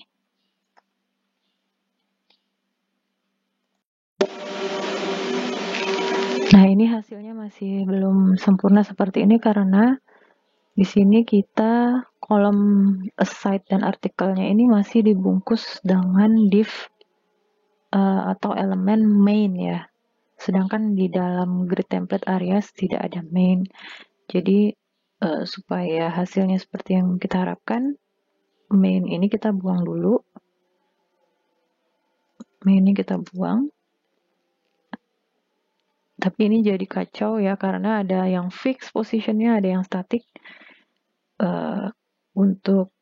Nah, ini hasilnya masih belum sempurna seperti ini karena di sini kita kolom aside dan artikelnya ini masih dibungkus dengan div atau elemen main ya. Sedangkan di dalam grid template areas tidak ada main. Jadi supaya hasilnya seperti yang kita harapkan, main ini kita buang dulu. Main ini kita buang. Tapi ini jadi kacau ya karena ada yang fix positionnya, ada yang static. Untuk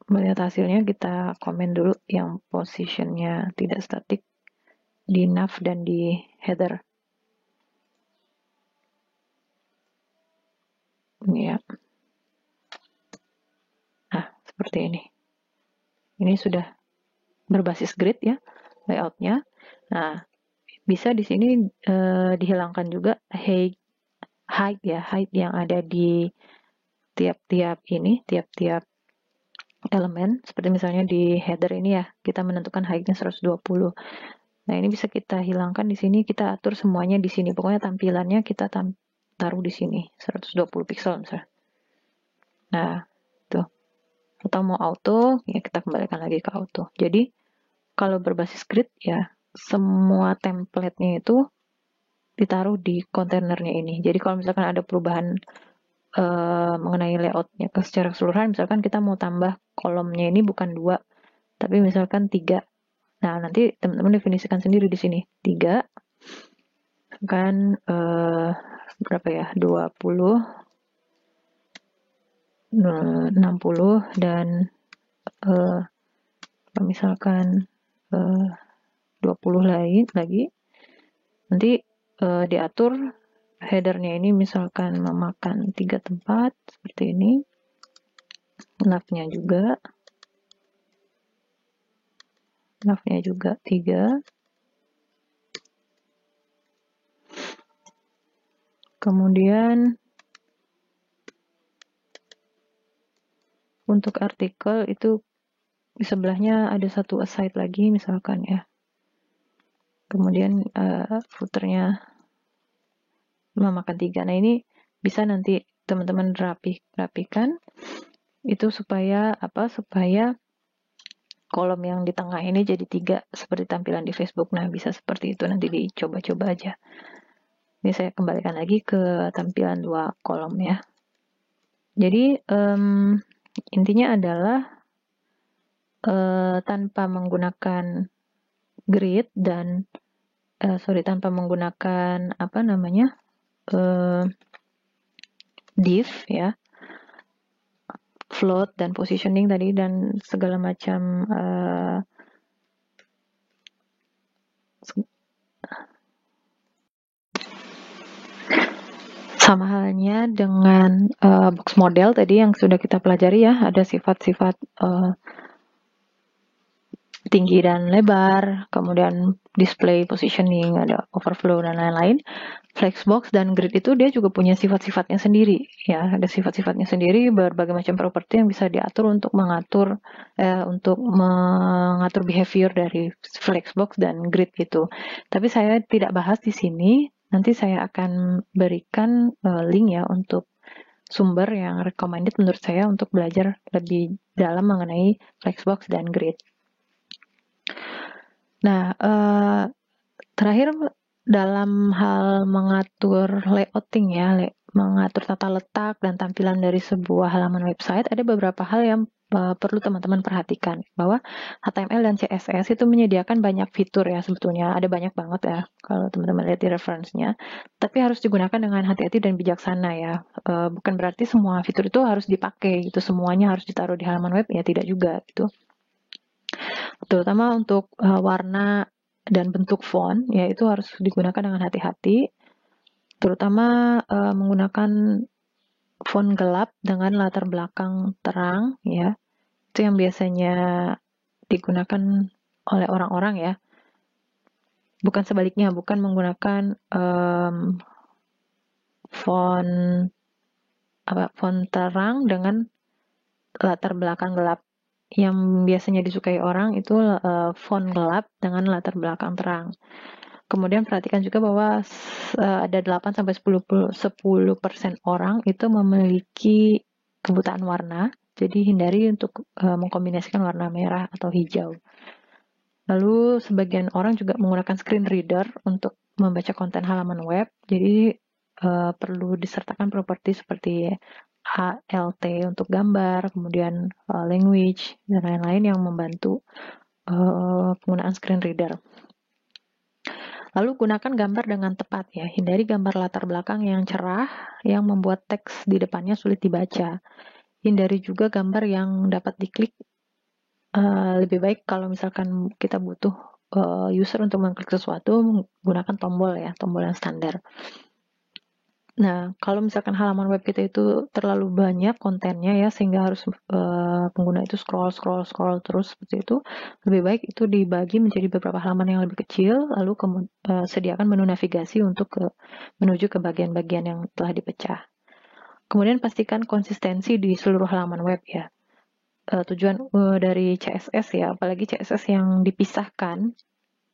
melihat hasilnya kita komen dulu yang positionnya tidak static di nav dan di header. Ini ya. Nah, seperti ini. Ini sudah berbasis grid ya layoutnya. Nah, bisa di sini dihilangkan juga height ya, height yang ada di tiap-tiap elemen. Seperti misalnya di header ini ya, kita menentukan height-nya 120. Nah, ini bisa kita hilangkan di sini, kita atur semuanya di sini. Pokoknya tampilannya kita taruh di sini, 120 pixel misalnya. Nah, tuh. Atau mau auto, ya kita kembalikan lagi ke auto. Jadi, kalau berbasis grid ya, semua template-nya itu ditaruh di kontainernya ini. Jadi kalau misalkan ada perubahan mengenai layoutnya secara keseluruhan, misalkan kita mau tambah kolomnya ini bukan 2, tapi misalkan 3. Nah, nanti teman-teman definisikan sendiri di sini. 3 kan berapa ya? 20, 60, dan misalkan 20 lagi. Nanti diatur headernya ini misalkan memakan 3 tempat seperti ini. Navnya juga 3. Kemudian untuk artikel itu di sebelahnya ada satu aside lagi misalkan ya. Kemudian footernya memakan 3. Nah, ini bisa nanti teman-teman rapikan itu supaya kolom yang di tengah ini jadi 3 seperti tampilan di Facebook. Nah, bisa seperti itu, nanti dicoba-coba aja. Ini saya kembalikan lagi ke tampilan 2 kolom ya. Jadi intinya adalah tanpa menggunakan grid dan tanpa menggunakan div ya, float dan positioning tadi dan segala macam sama halnya dengan box model tadi yang sudah kita pelajari ya, ada sifat-sifat tinggi dan lebar, kemudian display positioning, ada overflow dan lain-lain. Flexbox dan grid itu dia juga punya sifat-sifatnya sendiri ya, ada sifat-sifatnya sendiri, berbagai macam properti yang bisa diatur untuk mengatur behavior dari flexbox dan grid gitu. Tapi saya tidak bahas di sini. Nanti saya akan berikan link ya untuk sumber yang recommended menurut saya untuk belajar lebih dalam mengenai flexbox dan grid. Nah, terakhir dalam hal mengatur layouting ya, mengatur tata letak dan tampilan dari sebuah halaman website, ada beberapa hal yang perlu teman-teman perhatikan, bahwa HTML dan CSS itu menyediakan banyak fitur ya, sebetulnya ada banyak banget ya kalau teman-teman lihat di reference-nya, tapi harus digunakan dengan hati-hati dan bijaksana ya. Bukan berarti semua fitur itu harus dipakai gitu, semuanya harus ditaruh di halaman web, ya tidak juga gitu. Terutama untuk warna dan bentuk font, ya itu harus digunakan dengan hati-hati, terutama menggunakan font gelap dengan latar belakang terang ya, itu yang biasanya digunakan oleh orang-orang ya, bukan sebaliknya, bukan menggunakan font terang dengan latar belakang gelap. Yang biasanya disukai orang itu font gelap dengan latar belakang terang. Kemudian perhatikan juga bahwa ada 8-10% orang itu memiliki kebutaan warna, jadi hindari untuk mengkombinasikan warna merah atau hijau. Lalu sebagian orang juga menggunakan screen reader untuk membaca konten halaman web, jadi perlu disertakan properti seperti ALT untuk gambar, kemudian language, dan lain-lain yang membantu penggunaan screen reader. Lalu gunakan gambar dengan tepat ya, hindari gambar latar belakang yang cerah yang membuat teks di depannya sulit dibaca. Hindari juga gambar yang dapat diklik. Lebih baik kalau misalkan kita butuh user untuk mengklik sesuatu, menggunakan tombol ya, tombol yang standar. Nah, kalau misalkan halaman web kita itu terlalu banyak kontennya ya, sehingga harus pengguna itu scroll terus seperti itu, lebih baik itu dibagi menjadi beberapa halaman yang lebih kecil, lalu sediakan menu navigasi untuk menuju ke bagian-bagian yang telah dipecah. Kemudian pastikan konsistensi di seluruh halaman web ya. Tujuan dari CSS ya, apalagi CSS yang dipisahkan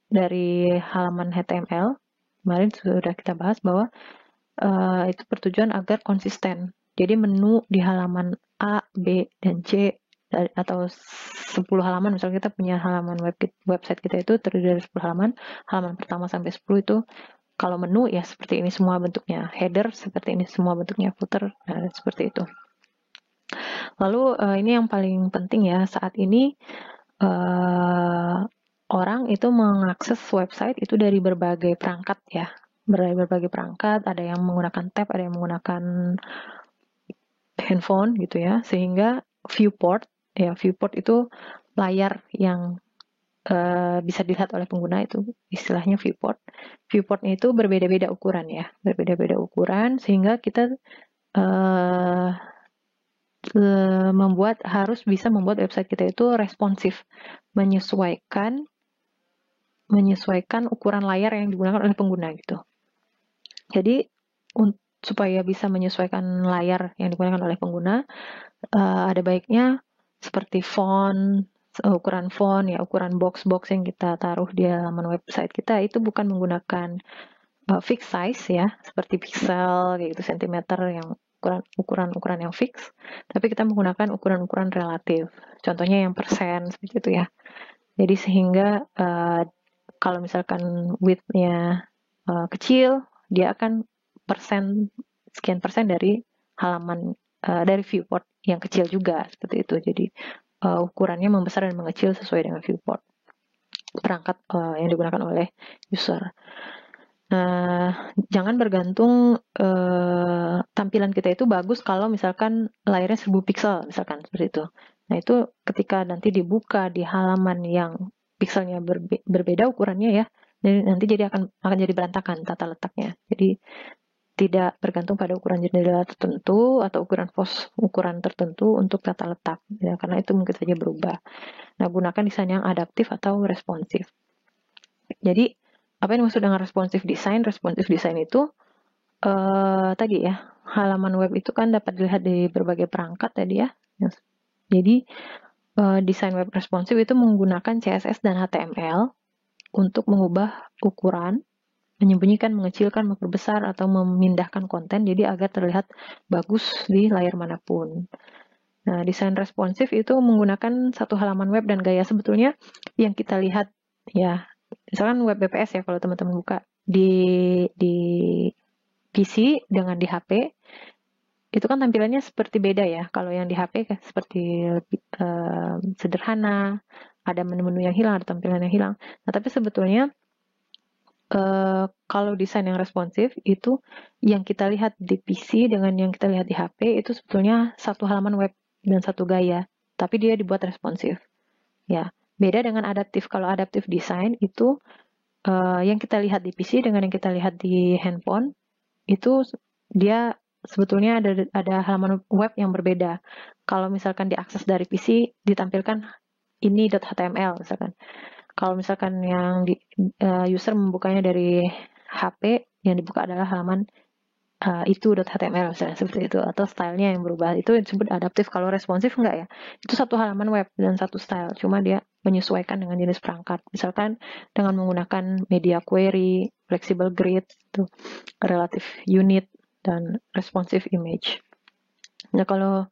dari halaman HTML, kemarin sudah kita bahas bahwa itu bertujuan agar konsisten. Jadi menu di halaman A, B, dan C atau 10 halaman, misalnya kita punya halaman website kita itu terdiri dari 10 halaman pertama sampai 10 itu Kalau menu ya seperti ini semua bentuknya, header seperti ini semua bentuknya, footer seperti itu. Lalu ini yang paling penting ya, saat ini orang itu mengakses website itu dari berbagai perangkat ya, berbagai perangkat, ada yang menggunakan tab, ada yang menggunakan handphone gitu ya, sehingga viewport itu layar yang bisa dilihat oleh pengguna, itu istilahnya viewport. Viewportnya itu berbeda-beda ukuran ya, berbeda-beda ukuran, sehingga kita harus bisa membuat website kita itu responsif, menyesuaikan ukuran layar yang digunakan oleh pengguna gitu. Jadi supaya bisa menyesuaikan layar yang digunakan oleh pengguna, ada baiknya seperti ukuran font ya, ukuran box yang kita taruh di halaman website kita itu bukan menggunakan fixed size ya, seperti pixel kayak gitu, sentimeter yang ukuran yang fix, tapi kita menggunakan ukuran-ukuran relatif. Contohnya yang persen seperti itu ya. Jadi sehingga kalau misalkan width-nya kecil, dia akan sekian persen dari halaman dari viewport yang kecil juga seperti itu. Jadi ukurannya membesar dan mengecil sesuai dengan viewport perangkat yang digunakan oleh user. Jangan bergantung tampilan kita itu bagus kalau misalkan layarnya 1000 pixel misalkan seperti itu. Nah itu ketika nanti dibuka di halaman yang pixelnya berbeda ukurannya ya, nanti akan jadi berantakan tata letaknya. Jadi tidak bergantung pada ukuran jendela tertentu atau ukuran tertentu untuk tata letak ya, karena itu mungkin saja berubah. Nah gunakan desain yang adaptif atau responsif. Jadi apa yang dimaksud dengan responsive design? Responsive design itu tadi ya, halaman web itu kan dapat dilihat di berbagai perangkat tadi ya. Jadi desain web responsif itu menggunakan CSS dan HTML untuk mengubah ukuran, menyembunyikan, mengecilkan, memperbesar, atau memindahkan konten jadi agar terlihat bagus di layar manapun. Nah, desain responsif itu menggunakan satu halaman web dan gaya sebetulnya yang kita lihat ya, misalkan web BPS ya kalau teman-teman buka di PC dengan di HP, itu kan tampilannya seperti beda ya. Kalau yang di HP kan seperti lebih sederhana, ada menu-menu yang hilang, ada tampilan yang hilang. Nah, tapi sebetulnya kalau desain yang responsif itu yang kita lihat di PC dengan yang kita lihat di HP itu sebetulnya satu halaman web dan satu gaya, tapi dia dibuat responsif. Ya, beda dengan adaptif. Kalau adaptif design itu yang kita lihat di PC dengan yang kita lihat di handphone itu dia sebetulnya ada halaman web yang berbeda. Kalau misalkan diakses dari PC ditampilkan ini .html misalkan. Kalau misalkan yang user membukanya dari HP, yang dibuka adalah halaman itu .html misalnya seperti itu, atau stylenya yang berubah, itu disebut adaptif. Kalau responsif enggak ya, itu satu halaman web dan satu style, cuma dia menyesuaikan dengan jenis perangkat, misalkan dengan menggunakan media query, flexible grid, itu relative unit, dan responsive image. Nah kalau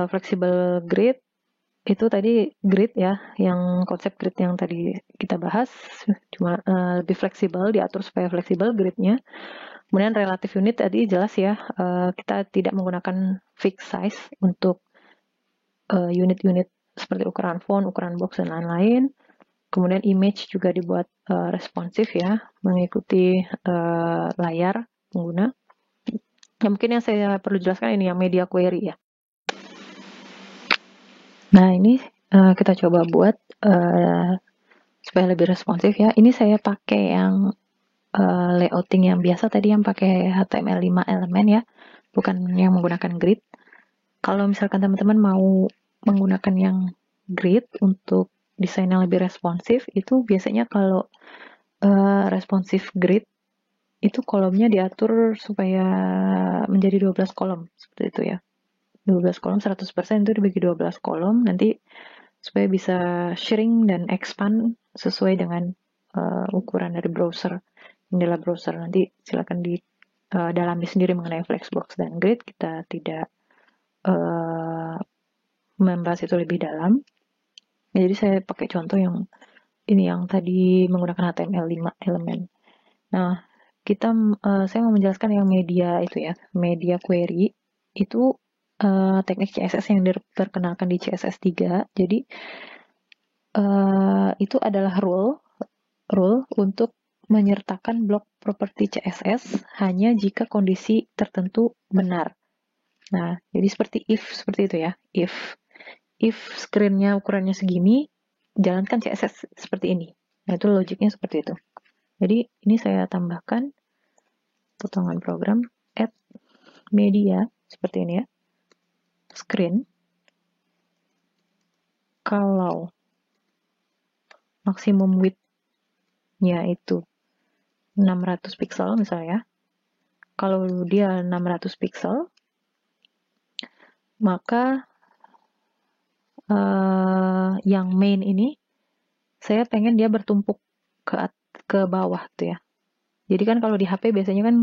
flexible grid itu tadi grid ya, yang konsep grid yang tadi kita bahas, cuma lebih fleksibel, diatur supaya fleksibel gridnya. Kemudian relative unit tadi jelas ya, kita tidak menggunakan fixed size untuk unit-unit seperti ukuran font, ukuran box, dan lain-lain. Kemudian image juga dibuat responsif ya, mengikuti layar pengguna. Ya, mungkin yang saya perlu jelaskan ini yang media query ya. Nah ini kita coba buat supaya lebih responsif ya. Ini saya pakai yang layouting yang biasa tadi, yang pakai HTML5 elemen ya, bukan yang menggunakan grid. Kalau misalkan teman-teman mau menggunakan yang grid untuk desain yang lebih responsif, itu biasanya kalau responsif grid itu kolomnya diatur supaya menjadi 12 kolom seperti itu ya. 12 kolom 100% itu dibagi 12 kolom nanti supaya bisa shrink dan expand sesuai dengan ukuran dari browser, jendela browser. Nanti silakan dalami sendiri mengenai Flexbox dan grid, kita tidak membahas itu lebih dalam. Jadi saya pakai contoh yang ini yang tadi menggunakan HTML5 elemen. Nah, saya mau menjelaskan yang media itu ya, media query itu teknik CSS yang diperkenalkan di CSS 3. Jadi itu adalah rule untuk menyertakan blok properti CSS hanya jika kondisi tertentu benar. Nah, jadi seperti itu ya. If screen-nya ukurannya segini, jalankan CSS seperti ini. Nah, itu logiknya seperti itu. Jadi, ini saya tambahkan potongan program add media seperti ini ya. Screen. Kalau maksimum width-nya itu 600 pixel misalnya. Kalau dia 600 pixel, maka yang main ini saya pengen dia bertumpuk ke bawah tuh ya. Jadi kan kalau di HP biasanya kan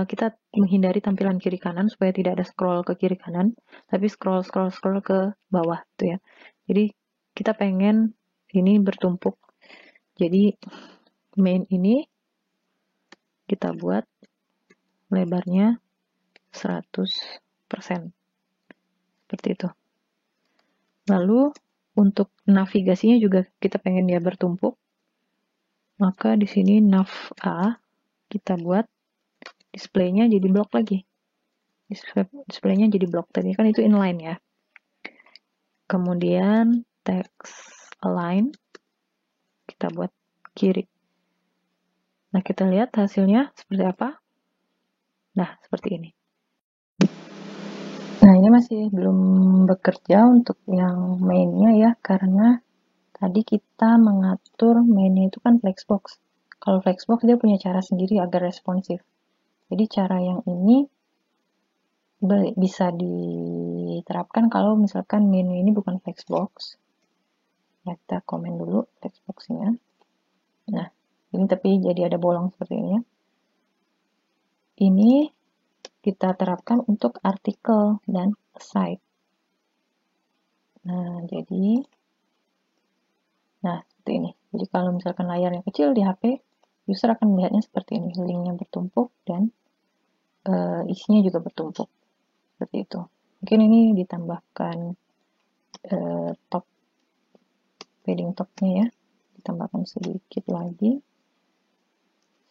kita menghindari tampilan kiri kanan supaya tidak ada scroll ke kiri kanan, tapi scroll ke bawah tuh ya. Jadi kita pengen ini bertumpuk. Jadi main ini kita buat lebarnya 100%. Seperti itu. Lalu untuk navigasinya juga kita pengen dia bertumpuk. Maka di sini nav A kita buat displaynya jadi blok lagi. Displaynya jadi blok tadi kan itu inline ya. Kemudian text align kita buat kiri. Nah, kita lihat hasilnya seperti apa. Nah, seperti ini. Nah, ini masih belum bekerja untuk yang mainnya ya, karena tadi kita mengatur mainnya itu kan flexbox. Kalau flexbox dia punya cara sendiri agar responsif. Jadi cara yang ini bisa diterapkan kalau misalkan menu ini bukan flexbox. Ya, kita komen dulu flexbox-nya. Nah, ini tapi jadi ada bolong seperti ini ya. Ini kita terapkan untuk artikel dan site. Nah, seperti ini. Jadi kalau misalkan layarnya kecil di HP, user akan melihatnya seperti ini. Linknya bertumpuk dan isinya juga bertumpuk. Seperti itu. Mungkin ini ditambahkan top padding topnya ya. Ditambahkan sedikit lagi.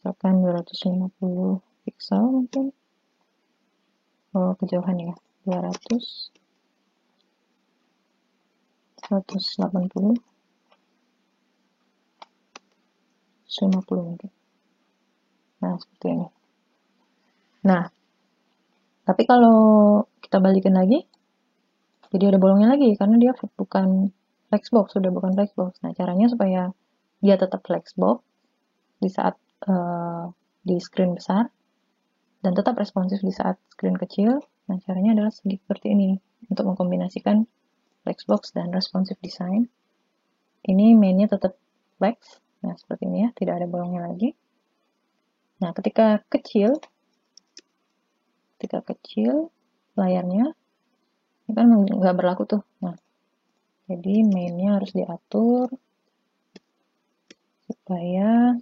Misalkan 250 pixel mungkin. Oh, kejauhan ya. 200. 180. 150 mungkin. Nah, seperti ini. Nah, tapi kalau kita balikin lagi, jadi ada bolongnya lagi, karena dia bukan flexbox, sudah bukan flexbox. Nah, caranya supaya dia tetap flexbox di saat di screen besar, dan tetap responsif di saat screen kecil. Nah, caranya adalah seperti ini, untuk mengkombinasikan flexbox dan responsive design. Ini mainnya tetap flex, nah seperti ini ya, tidak ada bolongnya lagi. Nah, ketika kecil layarnya, ini kan nggak berlaku tuh. Nah, jadi mainnya harus diatur supaya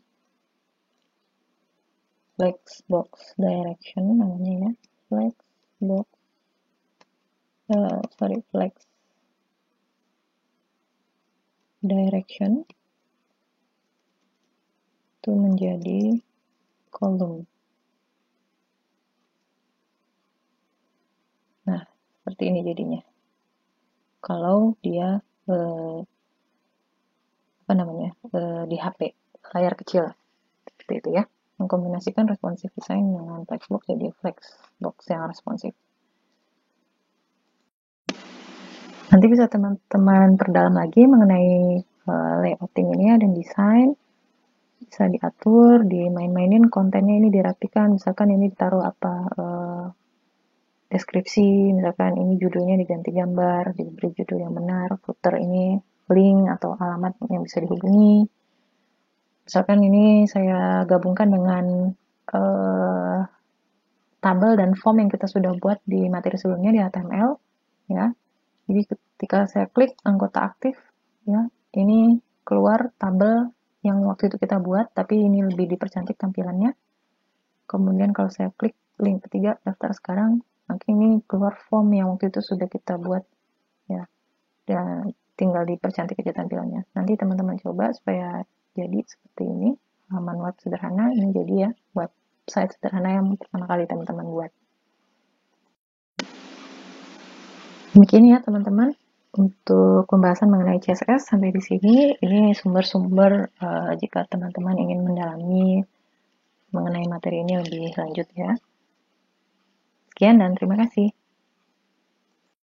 flexbox direction namanya ya, flexbox flex direction itu menjadi column. Nah, seperti ini jadinya. Kalau dia di HP layar kecil, seperti itu ya. Mengkombinasikan responsive design dengan flexbox jadi flexbox yang responsif. Nanti bisa teman-teman perdalam lagi mengenai layouting ini ya, dan desain. Bisa diatur, dimain-mainin kontennya, ini dirapikan. Misalkan ini ditaruh apa deskripsi, misalkan ini judulnya diganti gambar, diberi judul yang benar, footer ini link atau alamat yang bisa dihubungi. Misalkan ini saya gabungkan dengan tabel dan form yang kita sudah buat di materi sebelumnya di HTML ya. Jadi ketika saya klik anggota aktif ya, ini keluar tabel yang waktu itu kita buat, tapi ini lebih dipercantik tampilannya. Kemudian kalau saya klik link ketiga, daftar sekarang, maka ini keluar form yang waktu itu sudah kita buat ya, dan tinggal dipercantik aja tampilannya. Nanti teman-teman coba supaya jadi seperti ini, halaman web sederhana, ini jadi ya website sederhana yang pertama kali teman-teman buat. Demikian ya teman-teman untuk pembahasan mengenai CSS sampai di sini. Ini sumber-sumber jika teman-teman ingin mendalami mengenai materi ini lebih lanjut ya. Sekian dan terima kasih.